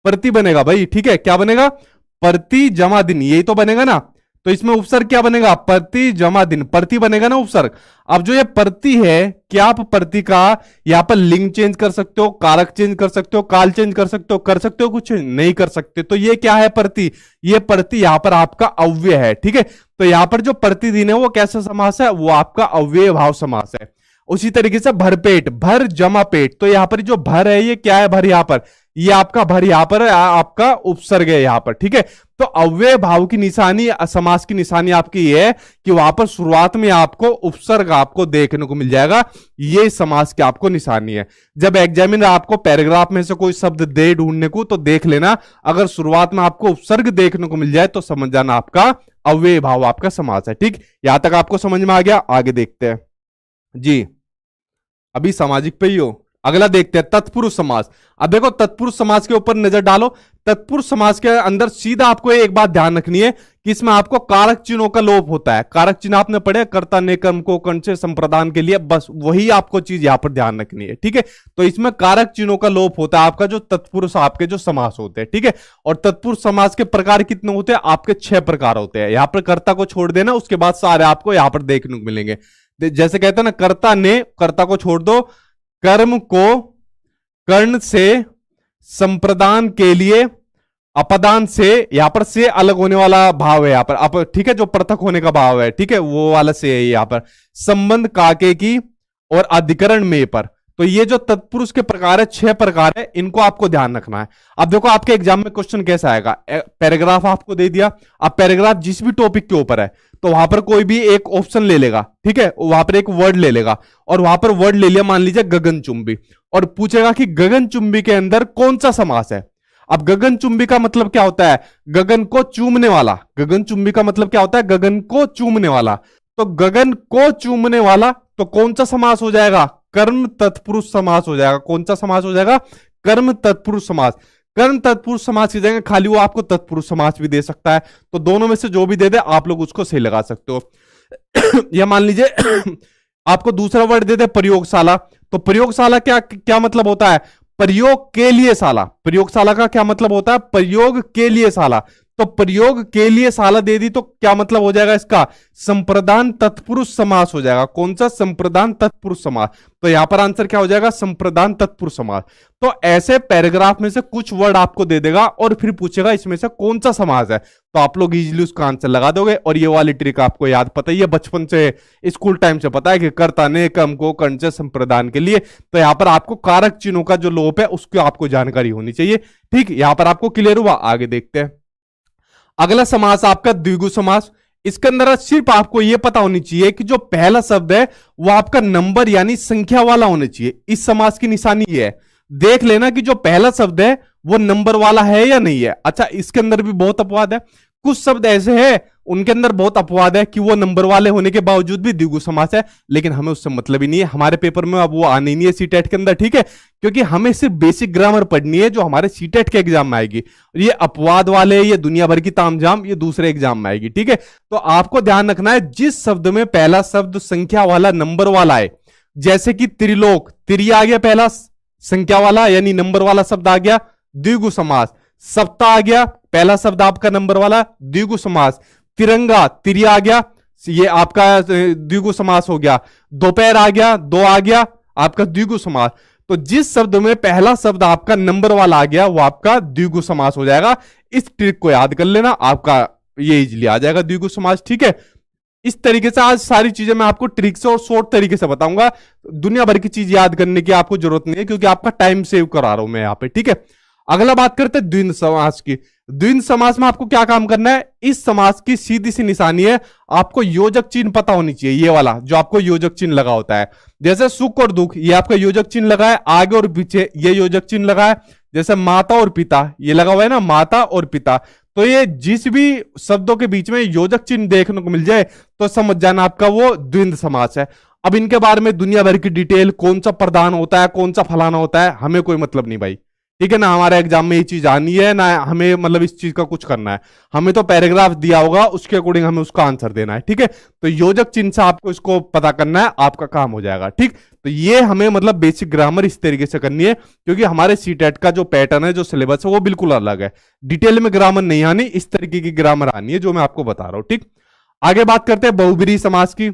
A: प्रति बनेगा भाई। ठीक है, क्या बनेगा, प्रति जमा दिन, यही तो बनेगा ना। तो इसमें उपसर्ग क्या बनेगा, प्रति जमा दिन, प्रति बनेगा ना उपसर्ग। अब जो ये प्रति है, क्या आप प्रति का यहां पर लिंग चेंज कर सकते हो, कारक चेंज कर सकते हो, काल चेंज कर सकते हो कुछ नहीं कर सकते। तो ये क्या है, प्रति, ये प्रति यहां पर आपका अव्यय है। ठीक है, तो यहां पर जो प्रतिदिन है वो कैसा समास है, वो आपका अव्यय भाव समास है। उसी तरीके से भरपेट, भर जमा पेट, तो यहां पर जो भर है ये क्या है, भर यहां पर, ये आपका भर यहां पर आपका उपसर्ग है यहां पर। ठीक है, तो अव्यय भाव की निशानी, समास की निशानी आपकी ये है कि वहां पर शुरुआत में आपको उपसर्ग आपको देखने को मिल जाएगा, ये समास की आपको निशानी है। जब एग्जामिनर आपको पैराग्राफ में से कोई शब्द दे ढूंढने को, तो देख लेना, अगर शुरुआत में आपको उपसर्ग देखने को मिल जाए तो समझ जाना आपका अव्यय भाव आपका समास है। ठीक, यहां तक आपको समझ में आ गया, आगे देखते हैं जी। अभी सामाजिक पे ही हो, अगला देखते हैं तत्पुरुष समास। अब देखो तत्पुरुष समास के ऊपर नजर डालो। तत्पुरुष समास के अंदर सीधा आपको एक बात ध्यान रखनी है कि इसमें आपको कारक चिन्हों का लोप होता है। कारक चिन्ह आपने पढ़े, कर्ता ने कर्म को कर्ण से संप्रदान के लिए, बस वही आपको चीज यहां पर ध्यान रखनी है। ठीक है, तो इसमें कारक चिन्हों का लोप होता है आपका जो तत्पुरुष आपके जो समास होते हैं। ठीक है, और तत्पुरुष समास के प्रकार कितने होते हैं, आपके 6 प्रकार होते हैं। यहां पर कर्ता को छोड़ देना, उसके बाद सारे आपको यहां पर देखने को मिलेंगे। जैसे कहते हैं ना, कर्ता ने, कर्ता को छोड़ दो, कर्म को कर्ण से संप्रदान के लिए, अपदान से, यहां पर से अलग होने वाला भाव है यहां पर, ठीक है, जो पृथक होने का भाव है, ठीक है, वो वाला से है यहां पर, संबंध काके की और अधिकरण में पर। तो ये जो तत्पुरुष के प्रकार है, 6 प्रकार है, इनको आपको ध्यान रखना है। अब देखो आपके एग्जाम में क्वेश्चन कैसा आएगा, पैराग्राफ आपको दे दिया, अब पैराग्राफ जिस भी टॉपिक के ऊपर है तो वहां पर कोई भी एक ऑप्शन ले लेगा। ठीक है, वहां पर एक वर्ड ले लेगा, और वहां पर वर्ड ले लिया, मान लीजिए गगनचुंबी, और पूछेगा कि गगनचुंबी के अंदर कौन सा समास है। अब गगनचुंबी का मतलब क्या होता है, गगन को चूमने वाला। गगनचुंबी का मतलब क्या होता है, गगन को चूमने वाला। तो गगन को चूमने वाला, तो कौन सा समास हो जाएगा, कर्म तत्पुरुष समास हो जाएगा। कौन सा समास हो जाएगा, कर्म तत्पुरुष समास। कर्म तत्पुरुष समास की जगह खाली वो आपको तत्पुरुष समास भी दे सकता है, तो दोनों में से जो भी दे दे आप लोग उसको सही लगा सकते हो। या मान लीजिए आपको दूसरा वर्ड दे दे प्रयोगशाला, तो प्रयोगशाला क्या क्या मतलब होता है, प्रयोग के लिए शाला। प्रयोगशाला का क्या मतलब होता है, प्रयोग के लिए शाला। तो प्रयोग के लिए शाला दे दी, तो क्या मतलब हो जाएगा इसका, संप्रदान तत्पुरुष समास हो जाएगा। कौन सा, संप्रदान तत्पुरुष समास। तो यहां पर आंसर क्या हो जाएगा, संप्रदान तत्पुरुष समास। तो ऐसे पैराग्राफ में से कुछ वर्ड आपको दे देगा और फिर पूछेगा इसमें से कौन सा समास है, तो आप लोग इजीली उसका आंसर लगा दोगे। और ये वाली ट्रिक आपको याद पता ही है, बचपन से, स्कूल टाइम से पता है कि कर्ता ने कर्म को कर्ण से संप्रदान के लिए। तो यहां पर आपको कारक चिन्हों का जो लोप है उसकी आपको जानकारी होनी चाहिए। ठीक, यहां पर आपको क्लियर हुआ, आगे देखते हैं। अगला समास आपका द्विगु समास। इसके अंदर सिर्फ आपको यह पता होनी चाहिए कि जो पहला शब्द है वो आपका नंबर यानी संख्या वाला होना चाहिए। इस समास की निशानी ये है, देख लेना कि जो पहला शब्द है वो नंबर वाला है या नहीं है। अच्छा, इसके अंदर भी बहुत अपवाद है, कुछ शब्द ऐसे हैं उनके अंदर बहुत अपवाद है कि वो नंबर वाले होने के बावजूद भी द्विगु समास है, लेकिन हमें उससे मतलब ही नहीं है। हमारे पेपर में अब वो आने नहीं है सीटेट के अंदर, ठीक है, क्योंकि हमें सिर्फ बेसिक ग्रामर पढ़नी है जो हमारे सीटेट के एग्जाम में आएगी। ये अपवाद वाले, ये दुनिया भर की तामझाम, ये दूसरे एग्जाम में आएगी। ठीक है, तो आपको ध्यान रखना है जिस शब्द में पहला शब्द संख्या वाला, नंबर वाला है, जैसे कि त्रिलोक, त्रि आ गया पहला संख्या वाला यानी नंबर वाला शब्द आ गया, द्विगु समास। सप्ताह आ गया पहला शब्द आपका नंबर वाला, द्विगु समास। तिरंगा, तिरि आ गया, ये आपका द्विगु समास हो गया। दोपहर आ गया, दो आ गया, आपका द्विगु समास। तो जिस शब्द में पहला शब्द आपका नंबर वाला आ गया वो आपका द्विगु समास हो जाएगा। इस ट्रिक को याद कर लेना, आपका ये इजीली आ जाएगा द्विगु समास। ठीक है, इस तरीके से आज सारी चीजें मैं आपको ट्रिक से और शॉर्ट तरीके से बताऊंगा। दुनिया भर की चीज याद करने की आपको जरूरत नहीं है, क्योंकि आपका टाइम सेव करा रहा हूं मैं यहाँ पे, ठीक है। अगला बात करते हैं द्विंद समास की। द्विंद समास में आपको क्या काम करना है, इस समास की सीधी सी निशानी है, आपको योजक चिन्ह पता होनी चाहिए, ये वाला जो आपको योजक चिन्ह लगा होता है। जैसे सुख और दुख, ये आपका योजक चिन्ह लगा है, आगे और पीछे ये योजक चिन्ह लगा है। जैसे माता और पिता, ये लगा हुआ है ना, माता और पिता। तो ये जिस भी शब्दों के बीच में योजक चिन्ह देखने को मिल जाए तो समझ जाना आपका वो द्विंद समास है। अब इनके बारे में दुनिया भर की डिटेल, कौन सा प्रधान होता है, कौन सा फलाना होता है, हमें कोई मतलब नहीं भाई, ठीक है ना। हमारे एग्जाम में ये चीज आनी है ना, हमें मतलब इस चीज का कुछ करना है। हमें तो पैराग्राफ दिया होगा, उसके अकॉर्डिंग हमें उसका आंसर देना है, ठीक है। तो योजक चिन्ह से आपको इसको पता करना है, आपका काम हो जाएगा, ठीक। तो ये हमें मतलब बेसिक ग्रामर इस तरीके से करनी है, क्योंकि हमारे सीटेट का जो पैटर्न है, जो सिलेबस है, वो बिल्कुल अलग है। डिटेल में ग्रामर नहीं आनी, इस तरीके की ग्रामर आनी है जो मैं आपको बता रहा हूं, ठीक। आगे बात करते हैं बहुब्रीहि समास की।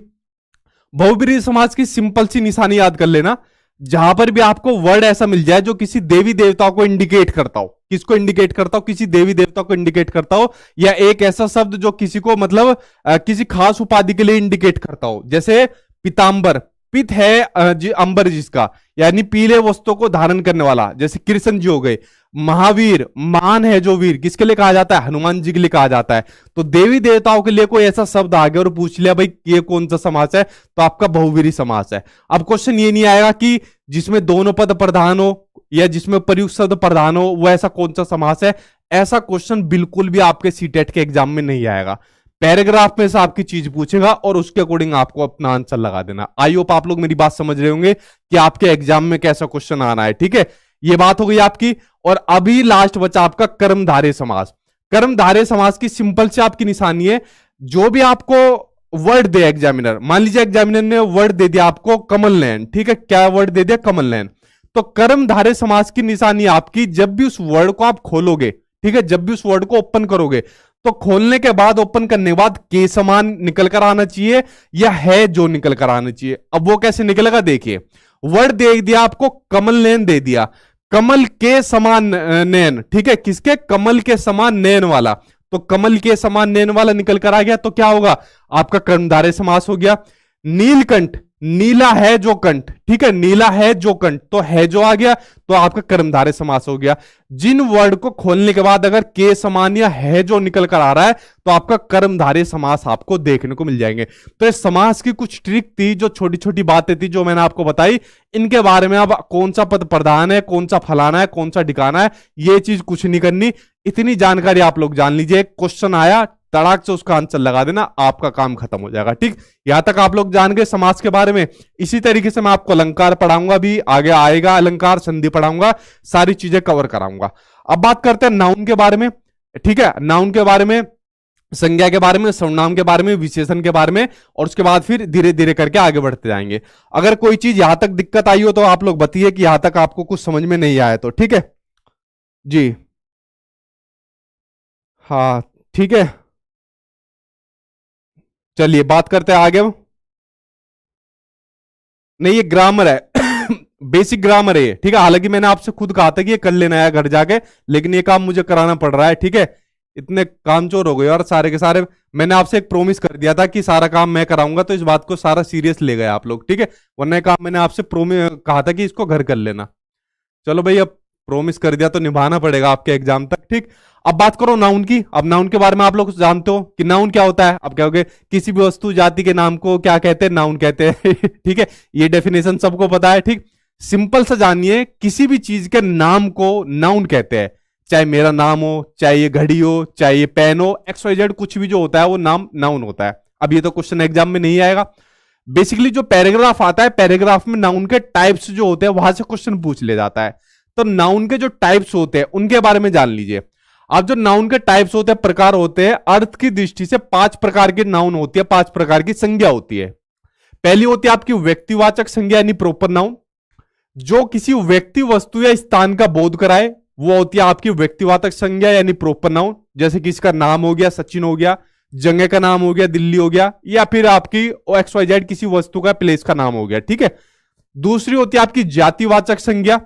A: बहुब्रीहि समास की सिंपल सी निशानी याद कर लेना, जहां पर भी आपको वर्ड ऐसा मिल जाए जो किसी देवी देवता को इंडिकेट करता हो, किसको इंडिकेट करता हो, किसी देवी देवता को इंडिकेट करता हो, या एक ऐसा शब्द जो किसी को मतलब किसी खास उपाधि के लिए इंडिकेट करता हो। जैसे पीतांबर, पित है अंबर जिसका, यानी पीले वस्त्रों को धारण करने वाला, जैसे कृष्ण जी हो गए। महावीर, मान है जो वीर, किसके लिए कहा जाता है, हनुमान जी के लिए कहा जाता है। तो देवी देवताओं के लिए कोई ऐसा शब्द आ गया और पूछ लिया भाई ये कौन सा समास है, तो आपका बहुव्रीहि समास है। अब क्वेश्चन ये नहीं आएगा कि जिसमें दोनों पद प्रधान हो या जिसमें प्रयुक्त शब्द प्रधान हो, वो ऐसा कौन सा समास है। ऐसा क्वेश्चन बिल्कुल भी आपके सीटेट के एग्जाम में नहीं आएगा। पैराग्राफ में से आपकी चीज पूछेगा और उसके अकॉर्डिंग आपको अपना आंसर लगा देना। आई होप आप लोग मेरी बात समझ रहे होंगे कि आपके एग्जाम में कैसा क्वेश्चन आना है, ठीक है। ये बात हो गई आपकी। और अभी लास्ट बचा आपका कर्मधारय समास। कर्मधारय समास की सिंपल से आपकी निशानी है, जो भी आपको वर्ड दे एग्जामिनर, मान लीजिए एग्जामिनर ने वर्ड दे दिया आपको कमल नयन, ठीक है, क्या वर्ड दे दिया, कमल नयन। तो कर्मधारय समास की निशानी आपकी, जब भी उस वर्ड को आप खोलोगे, ठीक है, जब भी उस वर्ड को ओपन करोगे, तो खोलने के बाद, ओपन करने के बाद के समान निकल कर आना चाहिए या है जो निकल कर आना चाहिए। अब वो कैसे निकलेगा, देखिए, वर्ड दे दिया आपको कमल नयन, दे दिया कमल के समान नयन, ठीक है, किसके, कमल के समान नयन वाला। तो कमल के समान नयन वाला निकल कर आ गया, तो क्या होगा, आपका कर्मधारय समास हो गया। नीलकंठ, नीला है जो कंठ, ठीक है, नीला है जो कंठ, तो है जो आ गया, तो आपका कर्मधारय समास हो गया। जिन वर्ड को खोलने के बाद अगर के समान या है जो निकल कर आ रहा है, तो आपका कर्मधारय समास आपको देखने को मिल जाएंगे। तो इस समास की कुछ ट्रिक थी, जो छोटी छोटी बातें थी जो मैंने आपको बताई, इनके बारे में अब कौन सा पद प्रधान है, कौन सा फलाना है, कौन सा ठिकाना है, ये चीज कुछ नहीं करनी। इतनी जानकारी आप लोग जान लीजिए, क्वेश्चन आया तड़ाक से उसका आंसर लगा देना, आपका काम खत्म हो जाएगा, ठीक। यहां तक आप लोग जान गए समास के बारे में। इसी तरीके से मैं आपको अलंकार पढ़ाऊंगा, भी आगे आएगा, अलंकार संधि पढ़ाऊंगा, सारी चीजें कवर कराऊंगा। अब बात करते हैं नाउन के बारे में, ठीक है, नाउन के बारे में, संज्ञा के बारे में, सर्वनाम के बारे में, विशेषण के बारे में, और उसके बाद फिर धीरे धीरे करके आगे बढ़ते जाएंगे। अगर कोई चीज यहां तक दिक्कत आई हो तो आप लोग बताइए कि यहां तक आपको कुछ समझ में नहीं आया तो, ठीक है जी, हाँ ठीक है। चलिए बात करते हैं आगे। नहीं, ये ग्रामर है बेसिक ग्रामर है ये, ठीक है। हालांकि मैंने आपसे खुद कहा था कि ये कर लेना है घर जाके, लेकिन ये काम मुझे कराना पड़ रहा है, ठीक है। इतने कामचोर हो गए और सारे के सारे, मैंने आपसे एक प्रॉमिस कर दिया था कि सारा काम मैं कराऊंगा, तो इस बात को सारा सीरियस ले गए आप लोग, ठीक है। वरना काम मैंने आपसे प्रॉमिस कहा था कि इसको घर कर लेना। चलो भाई, अब प्रॉमिस कर दिया तो निभाना पड़ेगा आपके एग्जाम तक, ठीक। अब बात करो नाउन की। अब नाउन के बारे में आप लोग जानते हो कि नाउन क्या होता है। अब क्या कहोगे, किसी भी वस्तु जाति के नाम को क्या कहते हैं, नाउन कहते हैं ठीक है, ये डेफिनेशन सबको पता है, ठीक। सिंपल सा जानिए, किसी भी चीज के नाम को नाउन कहते हैं। चाहे मेरा नाम हो, चाहे ये घड़ी हो, चाहे ये पेन हो, XYZ कुछ भी जो होता है वो नाम नाउन होता है। अब ये तो क्वेश्चन एग्जाम में नहीं आएगा। बेसिकली जो पैराग्राफ आता है, पैराग्राफ में नाउन के टाइप्स जो होते हैं वहां से क्वेश्चन पूछ ले जाता है। तो नाउन के जो टाइप्स होते हैं उनके बारे में जान लीजिए। अब जो नाउन के टाइप्स होते हैं, प्रकार होते हैं, अर्थ की दृष्टि से 5 प्रकार की नाउन होती है, 5 प्रकार की संज्ञा होती है। पहली होती है आपकी व्यक्तिवाचक संज्ञा यानी प्रॉपर नाउन, जो किसी व्यक्ति, वस्तु या स्थान का बोध कराए, वो होती है आपकी व्यक्तिवाचक संज्ञा यानी प्रॉपर नाउन। जैसे कि इसका नाम हो गया सचिन हो गया, जगह का नाम हो गया दिल्ली हो गया, या फिर आपकी XYZ किसी वस्तु का, प्लेस का नाम हो गया, ठीक है। दूसरी होती है आपकी जातिवाचक संज्ञा।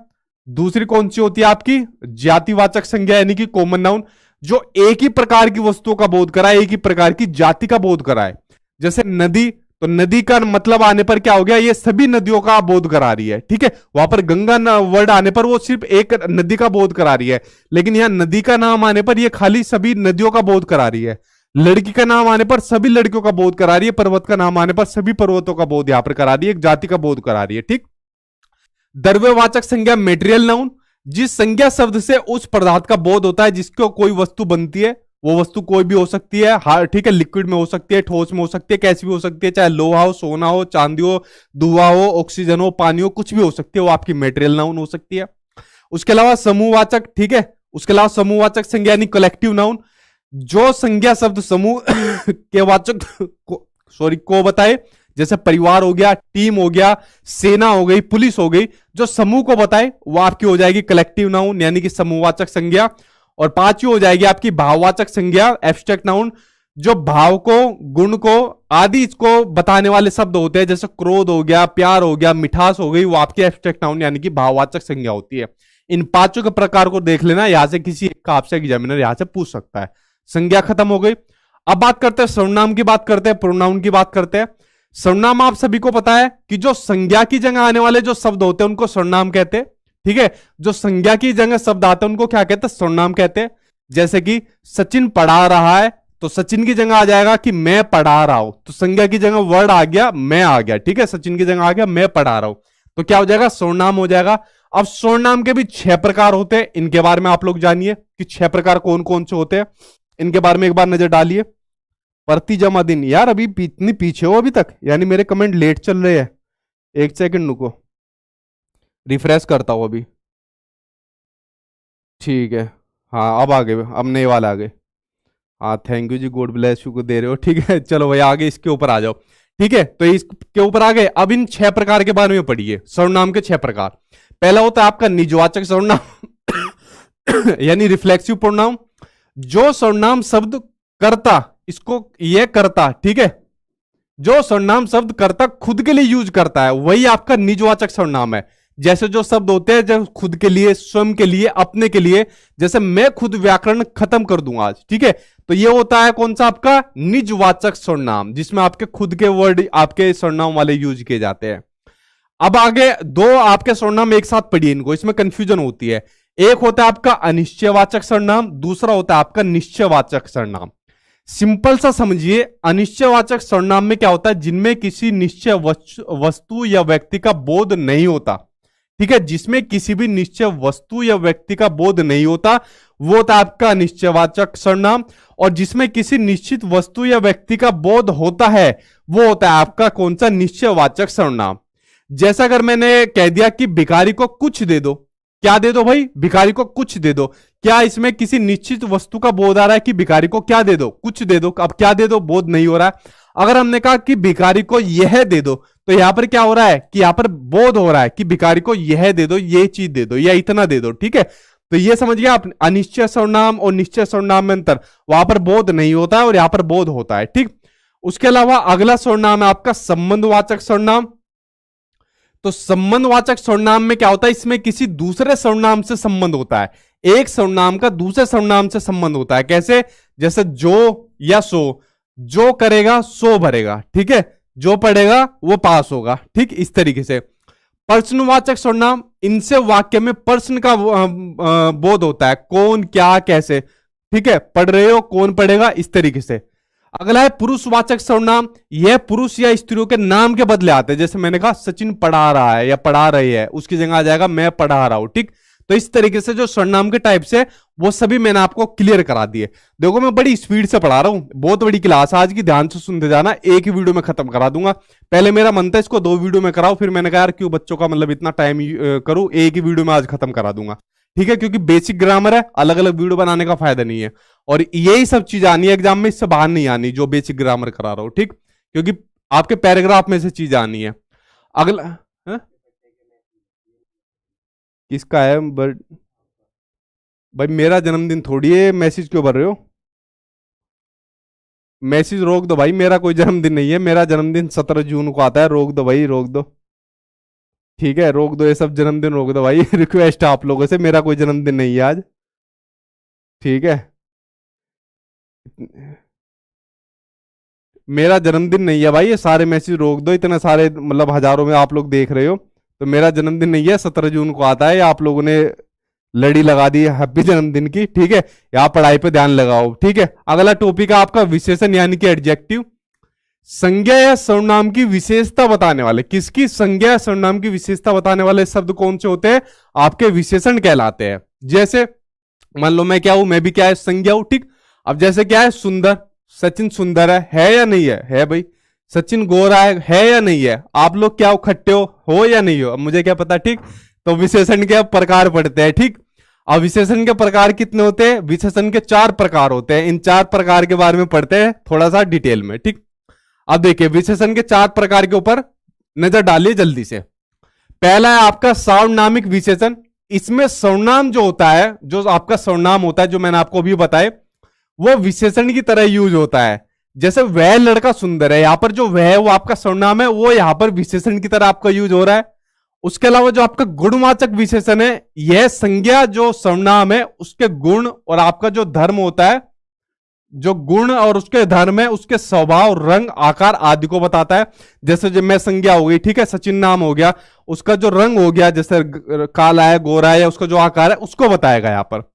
A: दूसरी कौन सी होती है आपकी, जातिवाचक संज्ञा यानी कि कॉमन नाउन, जो एक ही प्रकार की वस्तुओं का बोध कराए, एक ही प्रकार की जाति का बोध कराए। जैसे नदी, तो नदी का मतलब आने पर क्या हो गया, ये सभी नदियों का बोध करा रही है, ठीक है। वहां पर गंगा वर्ड आने पर वो सिर्फ एक नदी का बोध करा रही है, लेकिन यहां नदी का नाम आने पर ये खाली सभी नदियों का बोध करा रही है। लड़की का नाम आने पर सभी लड़कियों का बोध करा रही है, पर्वत का नाम आने पर सभी पर्वतों का बोध यहां पर करा रही है, एक जाति का बोध करा रही है, ठीक। द्रव्यवाचक संज्ञा मेटेरियल नाउन, जिस संज्ञा शब्द से उस पदार्थ का बोध होता है जिसको कोई वस्तु बनती है, वो वस्तु कोई भी हो सकती है, ठीक है, लिक्विड में हो सकती है, ठोस में हो सकती है, कैसी भी हो सकती है, चाहे लोहा हो, सोना हो, चांदी हो, धुआं हो, ऑक्सीजन हो, पानी हो, कुछ भी हो सकती है, वो आपकी मेटेरियल नाउन हो सकती है। उसके अलावा समूहवाचक, ठीक है, उसके अलावा समूहवाचक संज्ञा यानी कलेक्टिव नाउन, जो संज्ञा शब्द समूह के वाचक को बताए, जैसे परिवार हो गया, टीम हो गया, सेना हो गई, पुलिस हो गई, जो समूह को बताए वो आपकी हो जाएगी कलेक्टिव नाउन यानी कि समूहवाचक संज्ञा। और पांचवी हो जाएगी आपकी भाववाचक संज्ञा एब्स्ट्रैक्ट नाउन, जो भाव को, गुण को आदि इसको बताने वाले शब्द होते हैं, जैसे क्रोध हो गया, प्यार हो गया, मिठास हो गई, वो आपकी एब्स्ट्रैक्ट नाउन यानी कि भाववाचक संज्ञा होती है। इन पांचों के प्रकार को देख लेना, यहां से किसी एक का आपसे एग्जामिनर यहां से पूछ सकता है। संज्ञा खत्म हो गई। अब बात करते हैं सर्वनाम की, बात करते हैं प्रोनाउन की, बात करते हैं। सर्वनाम आप सभी को पता है कि जो संज्ञा की जगह आने वाले जो शब्द होते हैं उनको सर्वनाम कहते हैं, ठीक है। जो संज्ञा की जगह शब्द आते हैं उनको क्या कहते हैं, सर्वनाम कहते हैं। जैसे कि सचिन पढ़ा रहा है, तो सचिन की जगह आ जाएगा कि मैं पढ़ा रहा हूं, तो संज्ञा की जगह वर्ड आ गया, मैं आ गया, ठीक है, सचिन की जगह आ गया मैं पढ़ा रहा हूं, तो क्या हो जाएगा, सर्वनाम हो जाएगा। अब सर्वनाम के भी 6 प्रकार होते हैं, इनके बारे में आप लोग जानिए कि 6 प्रकार कौन कौन से होते हैं, इनके बारे में एक बार नजर डालिए। प्रति जमा दिन, यार अभी इतनी पीछे हो अभी तक, यानी मेरे कमेंट लेट चल रहे हैं, एक सेकंड रुको, रिफ्रेश करता हूं अभी, ठीक है। हाँ अब आ गए, अब नए वाले आ गए। हाँ थैंक यू जी, गॉड ब्लेस यू को दे रहे हो, ठीक है। चलो भाई आगे इसके ऊपर आ जाओ, ठीक है। तो इसके ऊपर आ गए। अब इन 6 प्रकार के बारे में पढ़िए, सर्वनाम के 6 प्रकार। पहला होता है आपका निजवाचक सर्वनाम यानी रिफ्लेक्सिव प्रोनाउन, जो सर्वनाम शब्द कर्ता, इसको ये करता, ठीक है, जो सर्वनाम शब्द कर्ता खुद के लिए यूज करता है वही आपका निजवाचक सर्वनाम है। जैसे जो शब्द होते हैं जो खुद के लिए, स्वयं के लिए, अपने के लिए, जैसे मैं खुद व्याकरण खत्म कर दूंगा आज, ठीक है, तो ये होता है कौन सा आपका निजवाचक सर्वनाम, जिसमें आपके खुद के वर्ड आपके सर्वनाम वाले यूज किए जाते हैं। अब आगे 2 आपके सर्वनाम एक साथ पढ़िए, इनको, इसमें कंफ्यूजन होती है। एक होता है आपका अनिश्चयवाचक सर्वनाम, दूसरा होता है आपका निश्चयवाचक सर्वनाम। सिंपल सा समझिए, अनिश्चयवाचक सर्वनाम में क्या होता है, जिनमें किसी निश्चय वस्तु या व्यक्ति का बोध नहीं होता, ठीक है, जिसमें किसी भी निश्चय वस्तु या व्यक्ति का बोध नहीं होता, वो होता है आपका अनिश्चयवाचक सर्वनाम। और जिसमें किसी निश्चित वस्तु या व्यक्ति का बोध होता है वो होता है आपका कौन सा, निश्चयवाचक सर्वनाम। जैसा अगर मैंने कह दिया कि भिखारी को कुछ दे दो, क्या दे दो भाई, भिखारी को कुछ दे दो, क्या इसमें किसी निश्चित वस्तु का बोध आ रहा है कि भिखारी को क्या दे दो, कुछ दे दो। अब क्या दे दो, बोध नहीं हो रहा है। अगर हमने कहा कि भिखारी को यह दे दो, तो यहां पर क्या हो रहा है कि यहां पर बोध हो रहा है कि भिखारी को यह दे दो, ये चीज दे दो या इतना दे दो, ठीक है। तो ये समझ गया आप, अनिश्चय सर्वनाम और निश्चय सर्वनाम में अंतर, वहां पर बोध नहीं होता है और यहां पर बोध होता है, ठीक। उसके अलावा अगला सर्वनाम है आपका संबंधवाचक सर्वनाम। तो संबंधवाचक सर्वनाम में क्या होता है, इसमें किसी दूसरे सर्वनाम से संबंध होता है, एक सर्वनाम का दूसरे सर्वनाम से संबंध होता है। कैसे, जैसे जो या सो, जो करेगा सो भरेगा, ठीक है, जो पढ़ेगा वो पास होगा, ठीक, इस तरीके से। प्रश्नवाचक सर्वनाम, इनसे वाक्य में प्रश्न का बोध होता है, कौन क्या कैसे, ठीक है, पढ़ रहे हो, कौन पढ़ेगा, इस तरीके से। अगला है पुरुषवाचक सर्वनाम, यह पुरुष या स्त्रियों के नाम के बदले आते हैं, जैसे मैंने कहा सचिन पढ़ा रहा है या पढ़ा रही है, उसकी जगह आ जाएगा मैं पढ़ा रहा हूं, ठीक। तो इस तरीके से जो सर्वनाम के टाइप से वो सभी मैंने आपको क्लियर करा दिए। देखो मैं बड़ी स्पीड से पढ़ा रहा हूं, बहुत बड़ी क्लास आज की, ध्यान से सुनते जाना, एक ही वीडियो में खत्म करा दूंगा। पहले मेरा मन था इसको 2 वीडियो में कराओ, फिर मैंने कहा यार क्यों बच्चों का मतलब इतना टाइम करूं, एक ही वीडियो में आज खत्म करा दूंगा, ठीक है, क्योंकि बेसिक ग्रामर है, अलग अलग वीडियो बनाने का फायदा नहीं है। और यही सब चीज आनी है एग्जाम में, इससे बाहर नहीं आनी जो बेसिक ग्रामर करा रहा हूं, ठीक, क्योंकि आपके पैराग्राफ में से चीज आनी है। अगला किसका है बट भाई, मेरा जन्मदिन थोड़ी है, मैसेज क्यों भर रहे हो, मैसेज रोक दो भाई, मेरा कोई जन्मदिन नहीं है, मेरा जन्मदिन 17 जून को आता है, रोक दो भाई, रोक दो, ठीक है, रोक दो ये सब जन्मदिन, रोक दो भाई रिक्वेस्ट है आप लोगों से, मेरा कोई जन्मदिन नहीं है आज, ठीक है। मेरा जन्मदिन नहीं है भाई, ये सारे मैसेज रोक दो, इतने सारे मतलब हजारों में आप लोग देख रहे हो, तो मेरा जन्मदिन नहीं है, 17 जून को आता है। आप लोगों ने लड़ी लगा दी हैप्पी जन्मदिन की, ठीक है। यहाँ पढ़ाई पे ध्यान लगाओ, ठीक है। अगला टॉपिक है आपका विशेषण यानी कि एडजेक्टिव। संज्ञा या सर्वनाम की विशेषता बताने वाले, किसकी संज्ञा या सर्वनाम की विशेषता बताने वाले शब्द कौन से होते हैं? आपके विशेषण कहलाते हैं। जैसे मान लो मैं क्या हूं, मैं भी क्या है, संज्ञा हूं, ठीक। अब जैसे क्या है, सुंदर, सचिन सुंदर है या नहीं है भाई। सचिन गोरा है या नहीं है। आप लोग क्या हो, खट्टे हो या नहीं हो, अब मुझे क्या पता, ठीक। तो विशेषण के प्रकार पढ़ते हैं, ठीक। अब विशेषण के प्रकार कितने होते हैं? विशेषण के 4 प्रकार होते हैं। इन 4 प्रकार के बारे में पढ़ते हैं थोड़ा सा डिटेल में, ठीक। अब देखिए विशेषण के 4 प्रकार के ऊपर नजर डालिए जल्दी से। पहला है आपका सार्वनामिक विशेषण। इसमें सर्वनाम जो होता है, जो आपका सर्वनाम होता है, जो मैंने आपको अभी बताया, वो विशेषण की तरह यूज होता है। जैसे वह लड़का सुंदर है, यहां पर जो वह है वो आपका सर्वनाम है, वो यहां पर विशेषण की तरह आपका यूज हो रहा है। उसके अलावा जो आपका गुणवाचक विशेषण है, यह संज्ञा जो सर्वनाम है उसके गुण और आपका जो धर्म होता है, जो गुण और उसके धर्म है, उसके स्वभाव, रंग, आकार आदि को बताता है। जैसे जब मैं संज्ञा हो गई, ठीक है, सचिन नाम हो गया, उसका जो रंग हो गया, जैसे काला है, गोरा है, उसका जो आकार है उसको बताएगा। यहां पर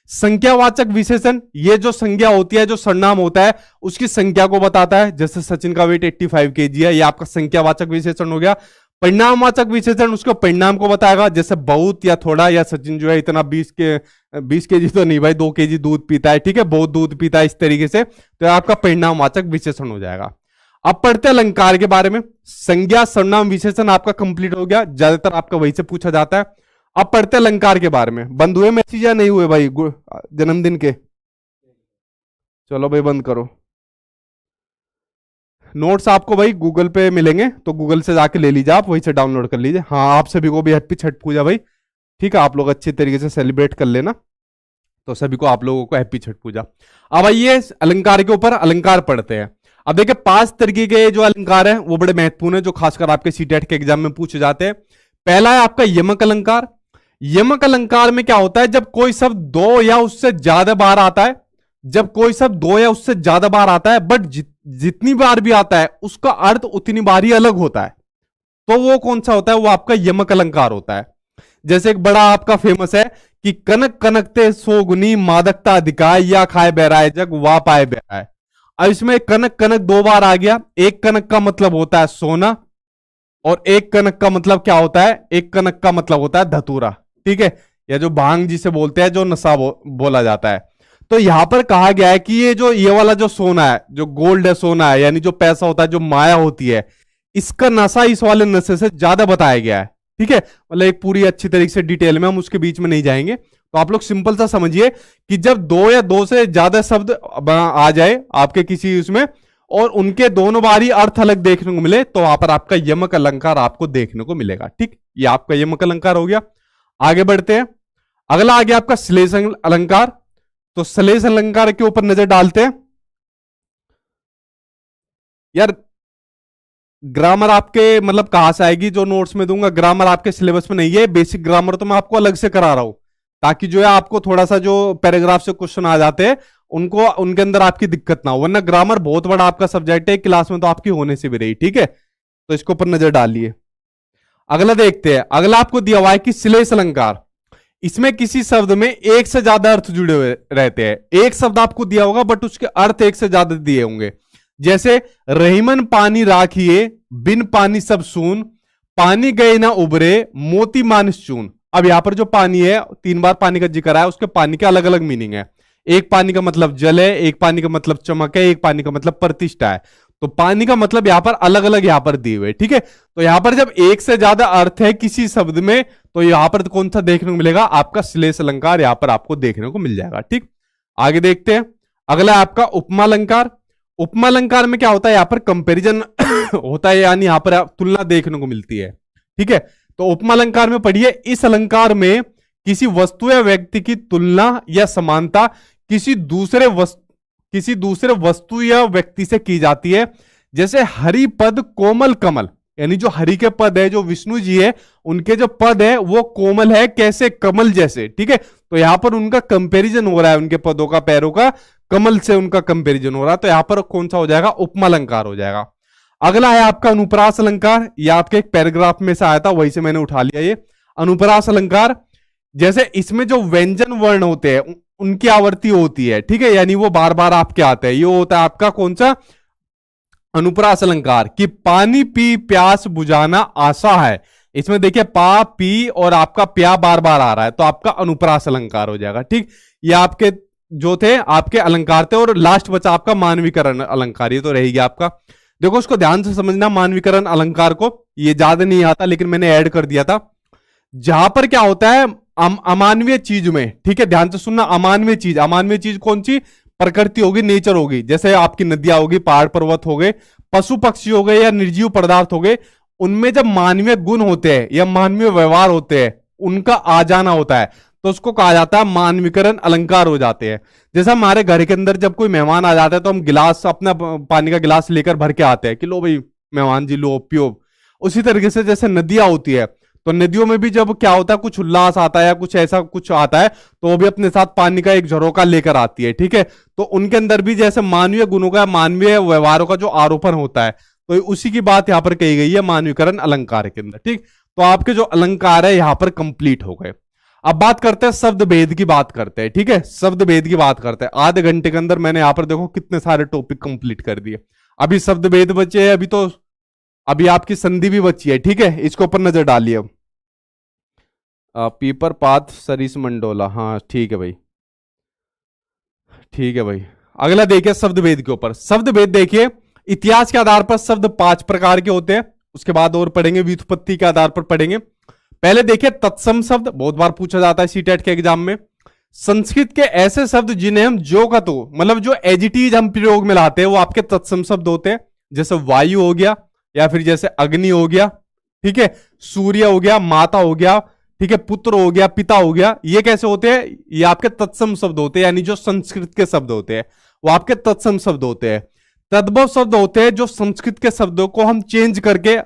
A: संख्यावाचक विशेषण, ये जो संज्ञा होती है, जो सर्वनाम होता है, उसकी संख्या को बताता है। जैसे सचिन का वेट 85 kg है, ये आपका संख्यावाचक विशेषण हो गया। परिणामवाचक विशेषण उसको परिणाम को बताएगा, जैसे बहुत या थोड़ा, या सचिन जो है इतना 20 kg तो नहीं भाई, 2 kg दूध पीता है, ठीक है, बहुत दूध पीता है, इस तरीके से, तो आपका परिणामवाचक विशेषण हो जाएगा। अब पढ़ते हैं अलंकार के बारे में। संज्ञा सर्वनाम विशेषण आपका कंप्लीट हो गया, ज्यादातर आपका वही से पूछा जाता है। अब पढ़ते हैं अलंकार के बारे में। बंद हुए मैसेज या नहीं हुए भाई जन्मदिन के? चलो भाई बंद करो। नोट्स आपको भाई गूगल पे मिलेंगे, तो गूगल से जाके ले लीजिए, आप वहीं से डाउनलोड कर लीजिए। हाँ, आप सभी को भी हैप्पी छठ पूजा भाई, ठीक है। आप लोग अच्छी तरीके से सेलिब्रेट कर लेना, तो सभी को, आप लोगों को हैप्पी छठ पूजा। अब आइए अलंकार के ऊपर अलंकार पढ़ते हैं। अब देखिए 5 तरीके के जो अलंकार है वो बड़े महत्वपूर्ण है, जो खासकर आपके सीटेट के एग्जाम में पूछे जाते हैं। पहला है आपका यमक अलंकार। यमक अलंकार में क्या होता है? जब कोई शब्द 2 या उससे ज्यादा बार आता है, जब कोई शब्द 2 या उससे ज्यादा बार आता है, बट जितनी बार भी आता है उसका अर्थ उतनी बार ही अलग होता है, तो वो कौन सा होता है? वो आपका यमक अलंकार होता है। जैसे एक बड़ा आपका फेमस है कि कनक कनकते सोगुनी मादकता अधिकाय, या खाए बहराए जग वा पाए बहराए। अब इसमें कनक कनक 2 बार आ गया। एक कनक का मतलब होता है सोना, और एक कनक का मतलब क्या होता है? एक कनक का मतलब होता है धतूरा, ठीक है, या जो भांग जिसे बोलते हैं, जो नशा बोला जाता है। तो यहां पर कहा गया है कि ये वाला जो सोना है, जो गोल्ड है, सोना है, यानी जो पैसा होता है, जो माया होती है, इसका नशा इस वाले नशे से ज्यादा बताया गया है, ठीक है। मतलब एक पूरी अच्छी तरीके से डिटेल में हम उसके बीच में नहीं जाएंगे, तो आप लोग सिंपल सा समझिए कि जब 2 या 2 से ज्यादा शब्द आ जाए आपके किसी उसमें, और उनके दोनों बारी अर्थ अलग देखने को मिले, तो वहां पर आपका यमक अलंकार आपको देखने को मिलेगा, ठीक। ये आपका यमक अलंकार हो गया। आगे बढ़ते हैं। अगला आ गया आपका श्लेष अलंकार। तो श्लेष अलंकार के ऊपर नजर डालते हैं। यार ग्रामर आपके मतलब कहां से आएगी? जो नोट्स में दूंगा ग्रामर आपके सिलेबस में नहीं है। बेसिक ग्रामर तो मैं आपको अलग से करा रहा हूं, ताकि जो है आपको थोड़ा सा जो पैराग्राफ से क्वेश्चन आ जाते हैं उनको, उनके अंदर आपकी दिक्कत ना हो, वरना ग्रामर बहुत बड़ा आपका सब्जेक्ट है, क्लास में तो आपकी होने से भी रही, ठीक है। तो इसके ऊपर नजर डालिए। अगला देखते हैं। अगला आपको दिया हुआ है कि श्लेष अलंकार। इसमें किसी शब्द में एक से ज्यादा अर्थ जुड़े हुए रहते हैं। एक शब्द आपको दिया होगा बट उसके अर्थ एक से ज्यादा दिए होंगे। जैसे रहीमन पानी राखिए, बिन पानी सब सून, पानी गए ना उबरे, मोती मानस चून। अब यहां पर जो पानी है, 3 बार पानी का जिक्र है, उसके पानी के अलग अलग मीनिंग है। एक पानी का मतलब जल है, एक पानी का मतलब चमक है, एक पानी का मतलब प्रतिष्ठा है। तो पानी का मतलब यहां पर अलग अलग यहां पर दिए हुए, ठीक है। तो यहां पर जब एक से ज्यादा अर्थ है किसी शब्द में, तो यहां पर कौन सा देखने को मिलेगा? आपका श्लेष अलंकार यहां पर आपको देखने को मिल जाएगा, ठीक। आगे देखते हैं। अगला है आपका उपमा अलंकार। उपमा अलंकार में क्या होता है? यहां पर कंपैरिजन होता है, यानी यहां पर तुलना देखने को मिलती है, ठीक है। तो उपमा अलंकार में पढ़िए, इस अलंकार में किसी वस्तु या व्यक्ति की तुलना या समानता किसी दूसरे वस्तु या व्यक्ति से की जाती है। जैसे हरि पद कोमल कमल, यानी जो हरि के पद है, जो विष्णु जी है, उनके जो पद है वो कोमल है, कैसे, कमल जैसे। ठीक है, तो यहां पर उनका कंपैरिजन हो रहा है, उनके पदों का, पैरों का कमल से उनका कंपैरिजन हो रहा है। तो यहां पर कौन सा हो जाएगा, उपमा अलंकार हो जाएगा। अगला है आपका अनुप्रास अलंकार। ये आपके एक पैराग्राफ में से आया था, वही से मैंने उठा लिया ये अनुप्रास अलंकार। जैसे इसमें जो व्यंजन वर्ण होते हैं उनकी आवर्ती होती है। ठीक है, यानी वो बार बार आपके आते हैं। ये होता है आपका कौन सा, अनुप्रास अलंकार। कि पानी पी प्यास बुझाना आशा है, इसमें देखिए पा पी और आपका प्या बार बार आ रहा है, तो आपका अनुप्रास अलंकार हो जाएगा। ठीक, ये आपके जो थे आपके अलंकार थे। और लास्ट बचा आपका मानवीकरण अलंकार, ये तो रहेगी आपका। देखो उसको ध्यान से समझना, मानवीकरण अलंकार को, ये ज्यादा नहीं आता लेकिन मैंने ऐड कर दिया था। जहां पर क्या होता है अमानवीय चीज में, ठीक है ध्यान से सुनना, अमानवीय चीज कौन सी, प्रकृति होगी, नेचर होगी, जैसे आपकी नदियां होगी, पहाड़ पर्वत हो गए, पशु पक्षी हो गए या निर्जीव पदार्थ हो गए, उनमें जब मानवीय गुण होते हैं या मानवीय व्यवहार होते हैं, उनका आ जाना होता है, तो उसको कहा जाता है मानवीकरण अलंकार हो जाते हैं। जैसे हमारे घर के अंदर जब कोई मेहमान आ जाता है तो हम गिलास, अपना पानी का गिलास लेकर भर के आते हैं कि लो भाई मेहमान जी लो पियो। उसी तरीके से जैसे नदियां होती है, तो नदियों में भी जब क्या होता है, कुछ उल्लास आता है या कुछ ऐसा कुछ आता है, तो वो भी अपने साथ पानी का एक झरोका लेकर आती है। ठीक है, तो उनके अंदर भी जैसे मानवीय गुणों का, मानवीय व्यवहारों का जो आरोपण होता है, तो उसी की बात यहां पर कही गई है मानवीकरण अलंकार के अंदर। ठीक, तो आपके जो अलंकार है यहां पर कंप्लीट हो गए। अब बात करते हैं शब्द भेद की बात करते हैं। ठीक है, शब्द भेद की बात करते हैं। आधे घंटे के अंदर मैंने यहां पर देखो कितने सारे टॉपिक कंप्लीट कर दिए। अभी शब्द भेद बचे हैं, अभी आपकी संधि भी बची है। ठीक है, इसके ऊपर नजर डालिए अब। पीपर पाथ सरिस मंडोला, हाँ ठीक है भाई, ठीक है भाई। अगला देखिए शब्द भेद के ऊपर। शब्द भेद देखिए, इतिहास के आधार पर शब्द 5 प्रकार के होते हैं, उसके बाद और पढ़ेंगे, व्युत्पत्ति के आधार पर पढ़ेंगे। पहले देखिए तत्सम शब्द, बहुत बार पूछा जाता है सीटेट के एग्जाम में। संस्कृत के ऐसे शब्द जिन्हें हम जो का तो, मतलब जो एजिटीज हम प्रयोग में लाते हैं, वो आपके तत्सम शब्द होते हैं। जैसे वायु हो गया, या फिर जैसे अग्नि हो गया, ठीक है, सूर्य हो गया, माता हो गया, ठीक है, पुत्र हो गया, पिता हो गया। ये कैसे होते हैं, ये आपके तत्सम शब्द होते हैं, यानी जो संस्कृत के शब्द होते हैं वो आपके तत्सम शब्द होते हैं। तद्भव शब्द होते हैं जो संस्कृत के शब्दों को हम चेंज करके,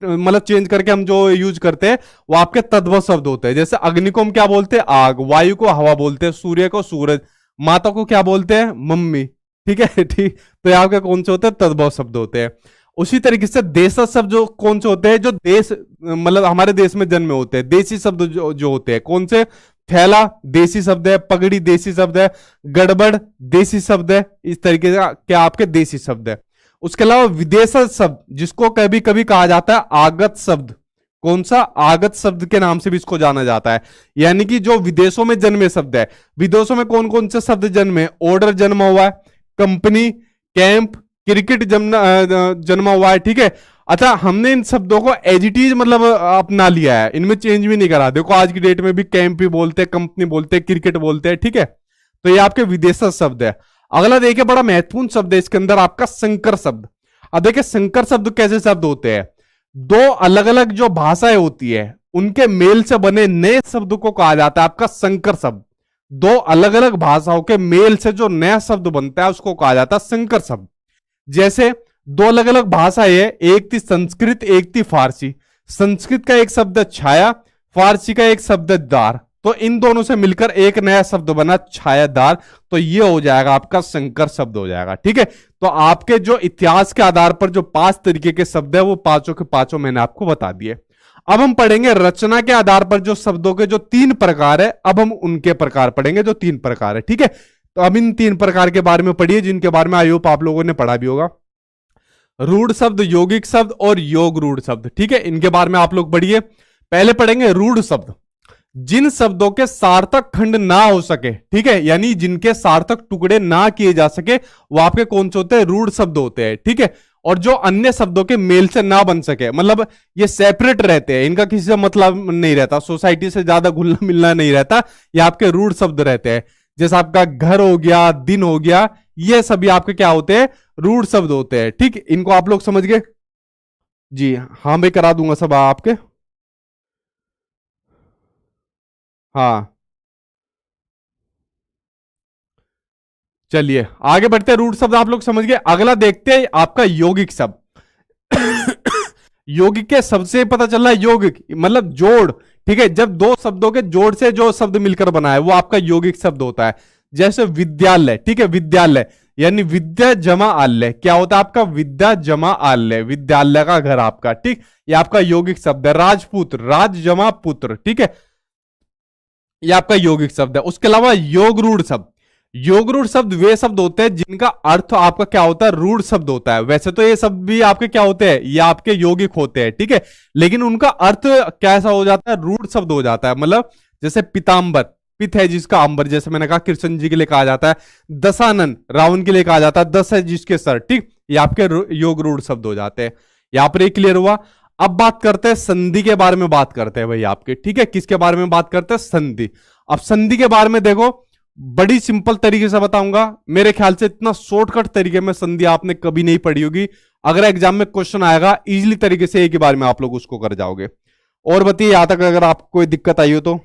A: मतलब चेंज करके हम जो यूज करते हैं, वो आपके तद्भव शब्द होते हैं। जैसे अग्नि को हम क्या बोलते हैं, आग, वायु को हवा बोलते हैं, सूर्य को सूरज, माता को क्या बोलते हैं, मम्मी। ठीक है, ठीक, तो यहाँ के कौन से होते हैं, तद्भव शब्द होते हैं। उसी तरीके से देशज शब्द जो कौन से होते हैं, जो देश, मतलब हमारे देश में जन्मे होते हैं। देशी शब्द जो होते हैं कौन से, थैला देसी शब्द है, पगड़ी देसी शब्द है, गड़बड़ देसी शब्द है, इस तरीके से क्या आपके देसी शब्द है। उसके अलावा विदेशज शब्द, जिसको कभी कभी कहा जाता है आगत शब्द, कौन सा, आगत शब्द के नाम से भी इसको जाना जाता है। यानी कि जो विदेशों में जन्मे शब्द है। विदेशों में कौन कौन से शब्द जन्मे, ऑर्डर जन्मा हुआ है, कंपनी, कैंप, क्रिकेट जन्मा हुआ है। ठीक है, अच्छा हमने इन शब्दों को एज इट इज मतलब अपना लिया है, इनमें चेंज भी नहीं करा। देखो आज की डेट में भी कैंप भी बोलते हैं, कंपनी बोलते हैं, क्रिकेट बोलते हैं। ठीक है, तो ये आपके विदेशज शब्द है। अगला देखिए बड़ा महत्वपूर्ण शब्द है इसके अंदर आपका संकर शब्द। अब देखिए संकर शब्द कैसे शब्द होते हैं, दो अलग अलग जो भाषाएं होती है उनके मेल से बने नए शब्द को कहा जाता है आपका संकर शब्द। दो अलग अलग भाषाओं के मेल से जो नया शब्द बनता है उसको कहा जाता है संकर शब्द। जैसे दो अलग अलग भाषाएं है, एक थी संस्कृत एक थी फारसी। संस्कृत का एक शब्द है छाया, फारसी का एक शब्द है दार, तो इन दोनों से मिलकर एक नया शब्द बना छायादार, तो ये हो जाएगा आपका संकर शब्द हो जाएगा। ठीक है, तो आपके जो इतिहास के आधार पर जो 5 तरीके के शब्द है वो पांचों के पांचों मैंने आपको बता दिए। अब हम पढ़ेंगे रचना के आधार पर जो शब्दों के जो 3 प्रकार है, अब हम उनके प्रकार पढ़ेंगे जो 3 प्रकार है। ठीक है, तो अब इन 3 प्रकार के बारे में पढ़िए, जिनके बारे में आई होप आप लोगों ने पढ़ा भी होगा। रूढ़ शब्द, यौगिक शब्द और योग रूढ़ शब्द। ठीक है, इनके बारे में आप लोग पढ़िए। पहले पढ़ेंगे रूढ़ शब्द, जिन शब्दों के सार्थक खंड ना हो सके, ठीक है, यानी जिनके सार्थक टुकड़े ना किए जा सके, वो आपके कौन से होते हैं, रूढ़ शब्द होते हैं। ठीक है, और जो अन्य शब्दों के मेल से ना बन सके, मतलब ये सेपरेट रहते हैं, इनका किसी से मतलब नहीं रहता, सोसाइटी से ज्यादा घुलना मिलना नहीं रहता, ये आपके रूढ़ शब्द रहते हैं। जैसे आपका घर हो गया, दिन हो गया, ये सभी आपके क्या होते हैं, रूढ़ शब्द होते हैं। ठीक, इनको आप लोग समझ गए जी, हाँ मैं करा दूंगा सब आपके, हाँ चलिए आगे बढ़ते हैं। रूढ़ शब्द आप लोग समझ गए, अगला देखते हैं आपका यौगिक शब्द। यौगिक के सबसे पता चल रहा है, यौगिक मतलब जोड़, ठीक है, जब दो शब्दों के जोड़ से जो शब्द मिलकर बना है वो आपका यौगिक शब्द होता है। जैसे विद्यालय, ठीक है, विद्यालय यानी विद्या जमा आलय, क्या होता है आपका, विद्या जमा आलय, विद्यालय का घर आपका, ठीक, ये आपका यौगिक शब्द है। राजपुत्र, राज जमा पुत्र, ठीक है, ये आपका यौगिक शब्द है। उसके अलावा योग रूढ़ शब्द, योग रूढ़ शब्द वे शब्द होते हैं जिनका अर्थ आपका क्या होता है, रूढ़ शब्द होता है। वैसे तो ये शब्द भी आपके क्या होते हैं, ये आपके यौगिक होते हैं, ठीक है, लेकिन उनका अर्थ कैसा हो जाता है, रूढ़ शब्द हो जाता है। मतलब जैसे पीताम्बर, पित है जिसका अंबर, जैसे मैंने कहा कृष्ण जी के लिए कहा जाता है। दशानन, रावण के लिए कहा जाता है। दस है जिसके सर, ठीक, ये आपके योग रूढ़ शब्द हो जाते हैं। यहां पर एक क्लियर हुआ। अब बात करते हैं संधि के बारे में, बात करते हैं भाई आपके, ठीक है, किसके बारे में बात करते हैं, संधि। अब संधि के बारे में देखो, बड़ी सिंपल तरीके से बताऊंगा। मेरे ख्याल से इतना शॉर्टकट तरीके में संधि आपने कभी नहीं पढ़ी होगी। अगर एग्जाम में क्वेश्चन आएगा इजीली तरीके से एक ही बार में आप लोग उसको कर जाओगे। और बताइए यहां तक अगर आपको कोई दिक्कत आई हो तो।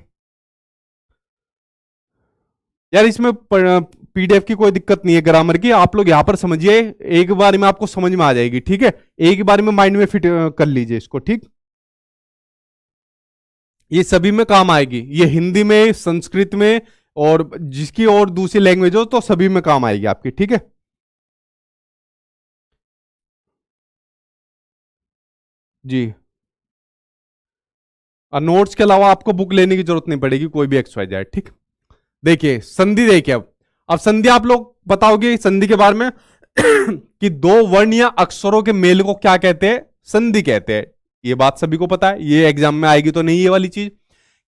A: यार इसमें पीडीएफ की कोई दिक्कत नहीं है, ग्रामर की आप लोग यहां पर समझिए, एक बार में आपको समझ में आ जाएगी, ठीक है, एक बार में माइंड में फिट कर लीजिए इसको, ठीक। ये सभी में काम आएगी, ये हिंदी में, संस्कृत में, और जिसकी और दूसरी लैंग्वेज हो तो सभी में काम आएगी आपकी, ठीक है। जी, और नोट्स के अलावा आपको बुक लेने की जरूरत नहीं पड़ेगी, कोई भी एक्सरसाइज, ठीक। देखिए संधि, देखिए अब संधि आप लोग बताओगे संधि के बारे में कि दो वर्ण या अक्षरों के मेल को क्या कहते हैं, संधि कहते हैं। ये बात सभी को पता है, ये एग्जाम में आएगी तो नहीं ये वाली चीज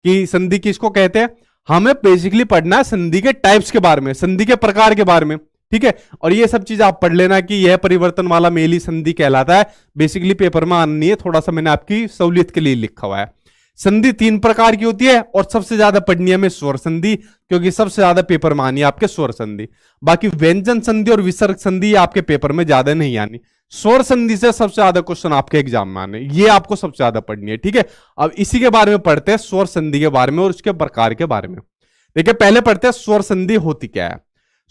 A: कि संधि किसको कहते हैं। हमें बेसिकली पढ़ना है संधि के टाइप्स के बारे में, संधि के प्रकार के बारे में, ठीक है। और ये सब चीज आप पढ़ लेना कि यह परिवर्तन वाला मेल ही संधि कहलाता है। बेसिकली पेपर में आना नहीं है, थोड़ा सा मैंने आपकी सहूलियत के लिए लिखा हुआ है। संधि तीन प्रकार की होती है और सबसे ज्यादा पढ़नी है में स्वर संधि, क्योंकि सबसे ज्यादा पेपर में आनी है आपके स्वर संधि। बाकी व्यंजन संधि और विसर्ग संधि आपके पेपर में ज्यादा नहीं आनी। स्वर संधि से सबसे ज्यादा क्वेश्चन आपके एग्जाम में आने, ये आपको सबसे ज्यादा पढ़नी है, ठीक है। अब इसी के बारे में पढ़ते हैं, स्वर संधि के बारे में और उसके प्रकार के बारे में। देखिए पहले पढ़ते हैं स्वर संधि होती क्या है।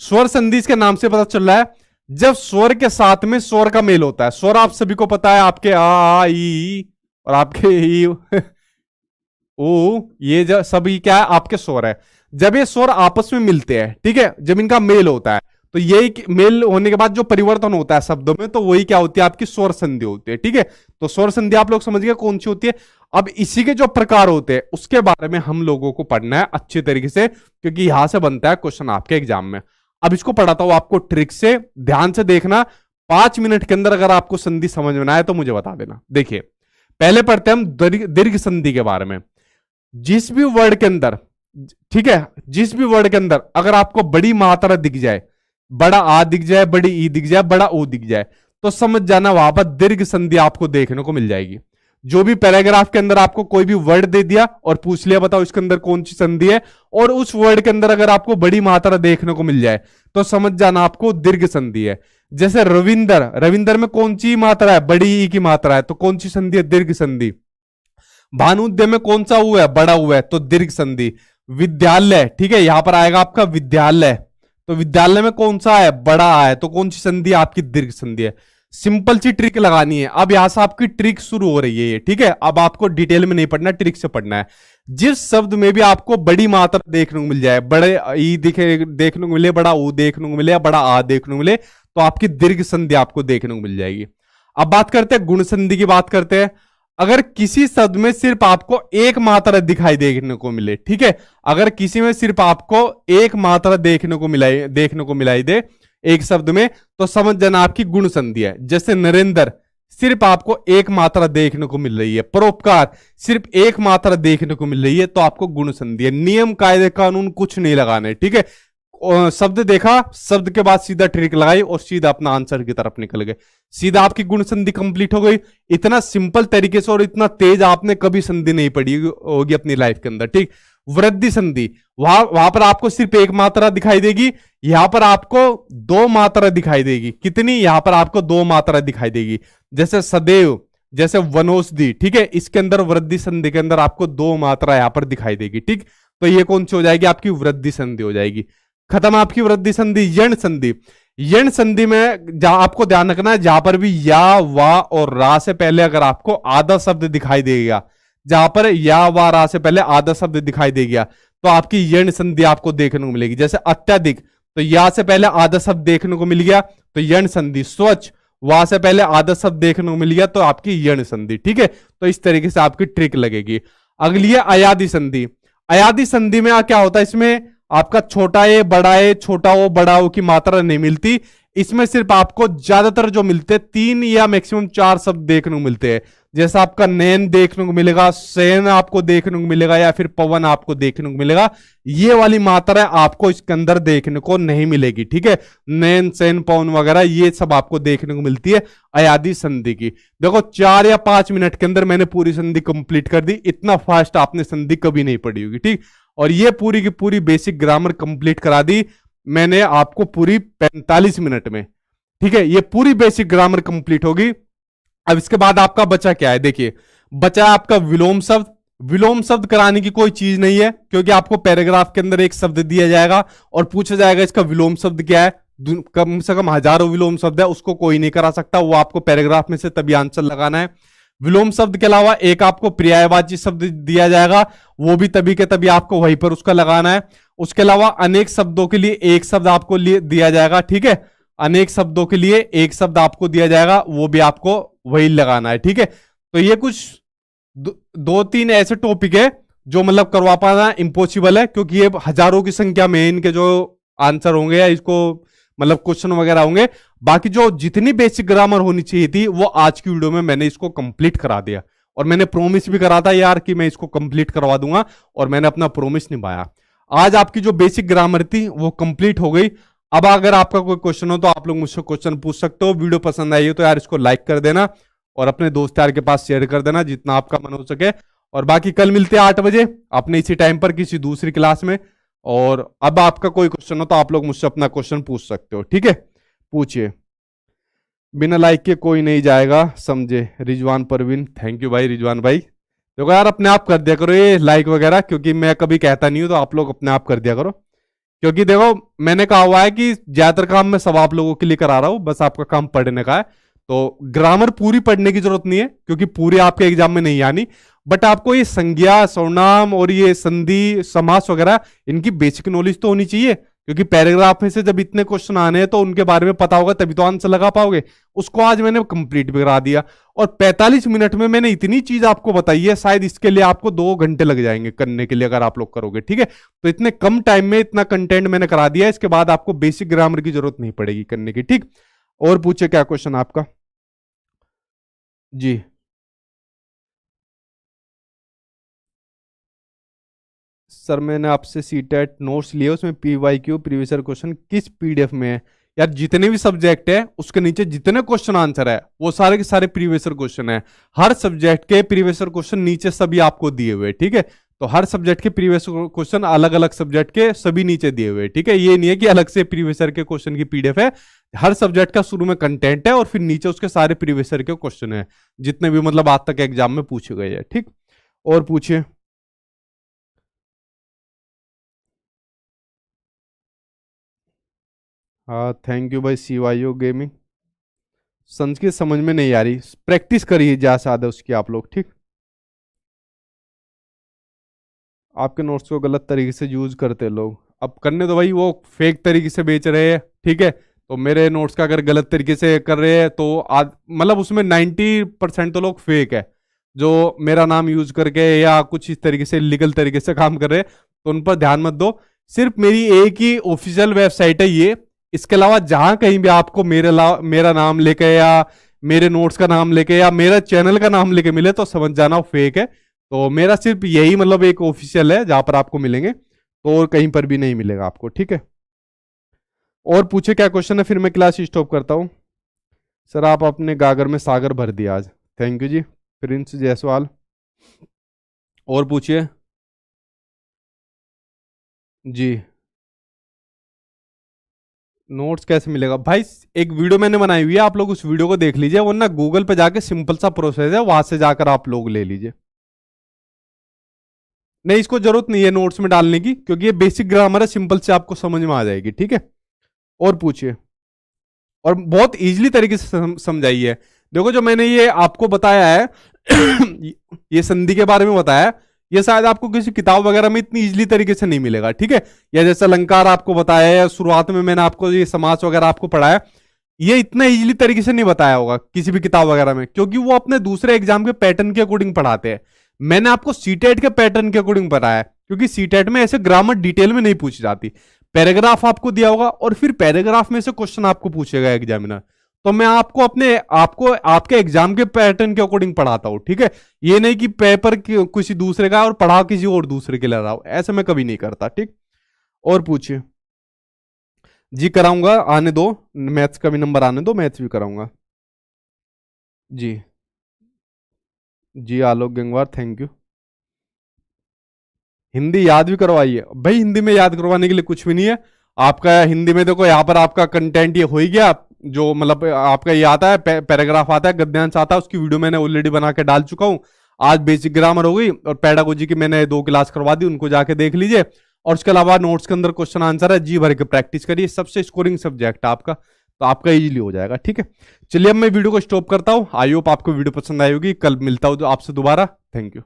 A: स्वर संधि इसके नाम से पता चल रहा है, जब स्वर के साथ में स्वर का मेल होता है। स्वर आप सभी को पता है, आपके आ ई और आपके ई ओ, ये जो सभी क्या है आपके स्वर है। जब ये स्वर आपस में मिलते हैं, ठीक है, जब इनका मेल होता है, तो यही मेल होने के बाद जो परिवर्तन होता है शब्दों में, तो वही क्या होती है आपकी स्वर संधि होती है, ठीक है। तो स्वर संधि आप लोग समझ गए कौन सी होती है। अब इसी के जो प्रकार होते हैं उसके बारे में हम लोगों को पढ़ना है अच्छे तरीके से, क्योंकि यहां से बनता है क्वेश्चन आपके एग्जाम में। अब इसको पढ़ाता हूं आपको ट्रिक से, ध्यान से देखना। 5 मिनट के अंदर अगर आपको संधि समझ में आए तो मुझे बता देना। देखिए पहले पढ़ते हैं हम दीर्घ संधि के बारे में। जिस भी वर्ड के अंदर, ठीक है, जिस भी वर्ड के अंदर अगर आपको बड़ी मात्रा दिख जाए, बड़ा आ दिख जाए, बड़ी ई दिख जाए, बड़ा ओ दिख जाए, तो समझ जाना वहां पर दीर्घ संधि आपको देखने को मिल जाएगी। जो भी पैराग्राफ के अंदर आपको कोई भी वर्ड दे दिया और पूछ लिया बताओ इसके अंदर कौन सी संधि है, और उस वर्ड के अंदर अगर आपको बड़ी मात्रा देखने को मिल जाए तो समझ जाना आपको दीर्घ संधि है। जैसे रविंदर, रविंदर में कौन सी मात्रा है, बड़ी ई की मात्रा है, तो कौन सी संधि है, दीर्घ संधि। भानुद्य में कौन सा हुआ है, बड़ा हुआ है, तो दीर्घ संधि। विद्यालय, ठीक है, यहां पर आएगा आपका विद्यालय, तो विद्यालय में कौन सा है, बड़ा है, तो कौन सी संधि आपकी दीर्घ संधि है। सिंपल सी ट्रिक लगानी है। अब यहां से आपकी ट्रिक शुरू हो रही है ये, ठीक है। अब आपको डिटेल में नहीं पढ़ना, ट्रिक से पढ़ना है। जिस शब्द में भी आपको बड़ी मात्रा देखने को मिल जाए, बड़े ई दिखे देखने को मिले, बड़ा ऊ देखने को मिले, बड़ा आ देखने को मिले, तो आपकी दीर्घ संधि आपको देखने को मिल जाएगी। अब बात करते हैं गुण संधि की, बात करते हैं। अगर किसी शब्द में सिर्फ आपको एक मात्रा दिखाई देखने को मिले, ठीक है, अगर किसी में सिर्फ आपको एक मात्रा देखने को मिलाई दे एक शब्द में, तो समझ जाना आपकी गुण संधि है। जैसे नरेंद्र, सिर्फ आपको एक मात्रा देखने को मिल रही है। परोपकार, सिर्फ एक मात्रा देखने को मिल रही है, तो आपको गुण संधि है। नियम कायदे कानून कुछ नहीं लगाने, ठीक है। शब्द देखा, शब्द के बाद सीधा ट्रिक लगाई और सीधा अपना आंसर की तरफ निकल गए, सीधा आपकी गुण संधि कंप्लीट हो गई। इतना सिंपल तरीके से और इतना तेज आपने कभी संधि नहीं पढ़ी होगी अपनी लाइफ के अंदर, ठीक। वृद्धि संधि, वहां पर आपको सिर्फ एक मात्रा दिखाई देगी, यहां पर आपको दो मात्रा दिखाई देगी। कितनी, यहां पर आपको दो मात्रा दिखाई देगी। जैसे सदैव, जैसे वनौषधि, ठीक है, इसके अंदर वृद्धि संधि के अंदर आपको दो मात्रा यहां पर दिखाई देगी, ठीक। तो ये कौन सी हो जाएगी, आपकी वृद्धि संधि हो जाएगी। खत्म आपकी वृद्धि संधि। यण संधि, यण संधि में आपको ध्यान रखना है, जहां पर भी या, वा और रा से पहले अगर आपको आधा शब्द दिखाई देगा, जहां पर या, वा, रा से पहले आधा शब्द दिखाई देगा, तो आपकी यण संधि आपको देखने को मिलेगी। जैसे अत्यधिक, तो या से पहले आधा शब्द देखने को मिल गया तो यण संधि। स्वच्छ, वा से पहले आधा शब्द देखने को मिल गया तो आपकी यण संधि। ठीक है, तो इस तरीके से आपकी ट्रिक लगेगी। अगली है अयादि संधि। अयादि संधि में क्या होता है, इसमें आपका छोटा ए बड़ा ए, छोटा ओ बड़ा ओ की मात्रा नहीं मिलती। इसमें सिर्फ आपको ज्यादातर जो मिलते हैं 3 या मैक्सिमम 4 शब्द देखने को मिलते हैं। जैसा आपका नैन देखने को मिलेगा, सैन आपको देखने को मिलेगा, या फिर पवन आपको देखने को मिलेगा। ये वाली मात्रा आपको इसके अंदर देखने को नहीं मिलेगी। ठीक है, नैन, सैन, पवन वगैरह ये सब आपको देखने को मिलती है अयादि संधि की। देखो 4 या 5 मिनट के अंदर मैंने पूरी संधि कंप्लीट कर दी। इतना फास्ट आपने संधि कभी नहीं पढ़ी होगी। ठीक, और ये पूरी की पूरी बेसिक ग्रामर कंप्लीट करा दी मैंने आपको पूरी 45 मिनट में। ठीक है, ये पूरी बेसिक ग्रामर कंप्लीट होगी। अब इसके बाद आपका बचा क्या है, देखिए बचा आपका विलोम शब्द। विलोम शब्द कराने की कोई चीज नहीं है, क्योंकि आपको पैराग्राफ के अंदर एक शब्द दिया जाएगा और पूछा जाएगा इसका विलोम शब्द क्या है। कम से कम हजारों विलोम शब्द है, उसको कोई नहीं करा सकता। वो आपको पैराग्राफ में से तभी आंसर लगाना है। विलोम शब्द के अलावा एक आपको पर्यायवाची शब्द दिया जाएगा, वो भी तभी के तभी आपको वहीं पर उसका लगाना है। उसके अलावा अनेक शब्दों के लिए एक शब्द आपको दिया जाएगा। ठीक है, अनेक शब्दों के लिए एक शब्द आपको दिया जाएगा, वो भी आपको वही लगाना है। ठीक है, तो ये कुछ 2-3 ऐसे टॉपिक है जो मतलब करवा पाना इम्पॉसिबल है, क्योंकि ये हजारों की संख्या में इनके जो आंसर होंगे या इसको मतलब क्वेश्चन वगैरह होंगे। बाकी जो जितनी बेसिक ग्रामर होनी चाहिए थी वो आज की वीडियो में मैंने इसको कंप्लीट करा दिया, और मैंने प्रोमिस भी करा था यार कि मैं इसको कंप्लीट करवा दूंगा, और मैंने अपना प्रोमिस निभाया। आज आपकी जो बेसिक ग्रामर थी वो कंप्लीट हो गई। अब अगर आपका कोई क्वेश्चन हो तो आप लोग मुझसे क्वेश्चन पूछ सकते हो। वीडियो पसंद आई हो तो यार इसको लाइक कर देना और अपने दोस्त यार के पास शेयर कर देना जितना आपका मन हो सके। और बाकी कल मिलते हैं 8 बजे अपने इसी टाइम पर किसी दूसरी क्लास में। और अब आपका कोई क्वेश्चन हो तो आप लोग मुझसे अपना क्वेश्चन पूछ सकते हो। ठीक है, पूछिए। बिना लाइक के कोई नहीं जाएगा, समझे। रिजवान परवीन, थैंक यू भाई रिजवान भाई। देखो यार अपने आप कर दिया करो ये लाइक वगैरह, क्योंकि मैं कभी कहता नहीं हूं, तो आप लोग अपने आप कर दिया करो। क्योंकि देखो मैंने कहा हुआ है कि ज्यादातर काम मैं सब आप लोगों के लिए करा रहा हूं, बस आपका काम पढ़ने का है। तो ग्रामर पूरी पढ़ने की जरूरत नहीं है, क्योंकि पूरी आपके एग्जाम में नहीं आनी। बट आपको ये संज्ञा, सर्वनाम और ये संधि, समास वगैरह इनकी बेसिक नॉलेज तो होनी चाहिए, क्योंकि पैराग्राफ में से जब इतने क्वेश्चन आने हैं तो उनके बारे में पता होगा, तभी तो आंसर लगा पाओगे। उसको आज मैंने कंप्लीट भी करा दिया, और 45 मिनट में मैंने इतनी चीज आपको बताई है, शायद इसके लिए आपको 2 घंटे लग जाएंगे करने के लिए अगर आप लोग करोगे। ठीक है, तो इतने कम टाइम में इतना कंटेंट मैंने करा दिया, इसके बाद आपको बेसिक ग्रामर की जरूरत नहीं पड़ेगी करने की। ठीक, और पूछे क्या क्वेश्चन आपका जी। सर मैंने आपसे सीटेट नोट्स लिए, उसमें PYQ प्रीवियस ईयर क्वेश्चन किस PDF में है। यार जितने भी सब्जेक्ट है उसके नीचे जितने क्वेश्चन आंसर है वो सारे के सारे प्रीवियस ईयर क्वेश्चन है। हर सब्जेक्ट के प्रीवियस ईयर क्वेश्चन नीचे सभी आपको दिए हुए। ठीक है, तो हर सब्जेक्ट के प्रीवियस क्वेश्चन अलग अलग सब्जेक्ट के सभी नीचे दिए हुए। ठीक है, ये नहीं है कि अलग से प्रीवियस ईयर के क्वेश्चन की PDF है। हर सब्जेक्ट का शुरू में कंटेंट है और फिर नीचे उसके सारे प्रीवियस ईयर के क्वेश्चन है, जितने भी मतलब आज तक एग्जाम में पूछे गए हैं। ठीक, और पूछिए। हाँ थैंक यू भाई CYO गेमिंग। संस्कृत समझ में नहीं आ रही, प्रैक्टिस करिए ज्यादा से ज्यादा उसकी आप लोग। ठीक, आपके नोट्स को गलत तरीके से यूज करते लोग, अब करने तो भाई, वो फेक तरीके से बेच रहे हैं। ठीक है, तो मेरे नोट्स का अगर गलत तरीके से कर रहे हैं तो आज मतलब उसमें 90% तो लोग फेक है, जो मेरा नाम यूज करके या कुछ इस तरीके से लीगल तरीके से काम कर रहे हैं, तो उन पर ध्यान मत दो। सिर्फ मेरी एक ही ऑफिशियल वेबसाइट है ये, इसके अलावा जहां कहीं भी आपको मेरा नाम लेके या मेरे नोट्स का नाम लेके या मेरा चैनल का नाम लेके मिले तो समझ जाना वो फेक है। तो मेरा सिर्फ यही मतलब एक ऑफिशियल है जहां पर आपको मिलेंगे, तो और कहीं पर भी नहीं मिलेगा आपको। ठीक है, और पूछे क्या क्वेश्चन है, फिर मैं क्लास स्टॉप करता हूँ। सर आप अपने गागर में सागर भर दिया आज, थैंक यू जी प्रिंस जायसवाल। और पूछिए जी। नोट्स कैसे मिलेगा भाई, एक वीडियो मैंने बनाई हुई है, आप लोग उस वीडियो को देख लीजिए, वरना गूगल पे जाके सिंपल सा प्रोसेस है, वहां से जाकर आप लोग ले लीजिए। नहीं इसको जरूरत नहीं है नोट्स में डालने की, क्योंकि ये बेसिक ग्रामर है, सिंपल से आपको समझ में आ जाएगी। ठीक है, और पूछिए। और बहुत इजीली तरीके से समझाई है। देखो जो मैंने ये आपको बताया है ये संधि के बारे में बताया, ये शायद आपको किसी किताब वगैरह में इतनी इजीली तरीके से नहीं मिलेगा, ठीक है। या जैसे अलंकार आपको बताया है, या शुरुआत में मैंने आपको ये समास वगैरह आपको पढ़ाया, ये इतना इजीली तरीके से नहीं बताया होगा किसी भी किताब वगैरह में, क्योंकि वो अपने दूसरे एग्जाम के पैटर्न के अकॉर्डिंग पढ़ाते हैं। मैंने आपको सीटेट के पैटर्न के अकॉर्डिंग पढ़ाया, क्योंकि सीटेट में ऐसे ग्रामर डिटेल में नहीं पूछी जाती। पैराग्राफ आपको दिया होगा और फिर पैराग्राफ में से क्वेश्चन आपको पूछेगा एग्जामिनर, तो मैं आपको आपके एग्जाम के पैटर्न के अकॉर्डिंग पढ़ाता हूं, ठीक है। ये नहीं कि पेपर किसी दूसरे का और पढ़ा किसी और दूसरे के ले रहा हूं, ऐसा मैं कभी नहीं करता, ठीक। और पूछिए जी। कराऊंगा, आने दो, मैथ्स का भी नंबर आने दो, मैथ्स भी कराऊंगा जी। जी आलोक गंगवार, थैंक यू। हिंदी याद भी करवाइए भाई, हिंदी में याद करवाने के लिए कुछ भी नहीं है। आपका हिंदी में देखो यहाँ पर आपका कंटेंट ये हो ही गया, जो मतलब आपका ये आता है, पैराग्राफ आता है, गद्यांश आता है, उसकी वीडियो मैंने ऑलरेडी बना के डाल चुका हूँ। आज बेसिक ग्रामर हो गई और पेडागोजी की मैंने 2 क्लास करवा दी, उनको जाके देख लीजिए। और उसके अलावा नोट्स के अंदर क्वेश्चन आंसर है, जी भर के प्रैक्टिस करिए, सबसे स्कोरिंग सब्जेक्ट है आपका, तो आपका इजीली हो जाएगा, ठीक है। चलिए अब मैं वीडियो को स्टॉप करता हूँ। आई होप आपको वीडियो पसंद आई होगी। कल मिलता हूँ आपसे दोबारा। Thank you.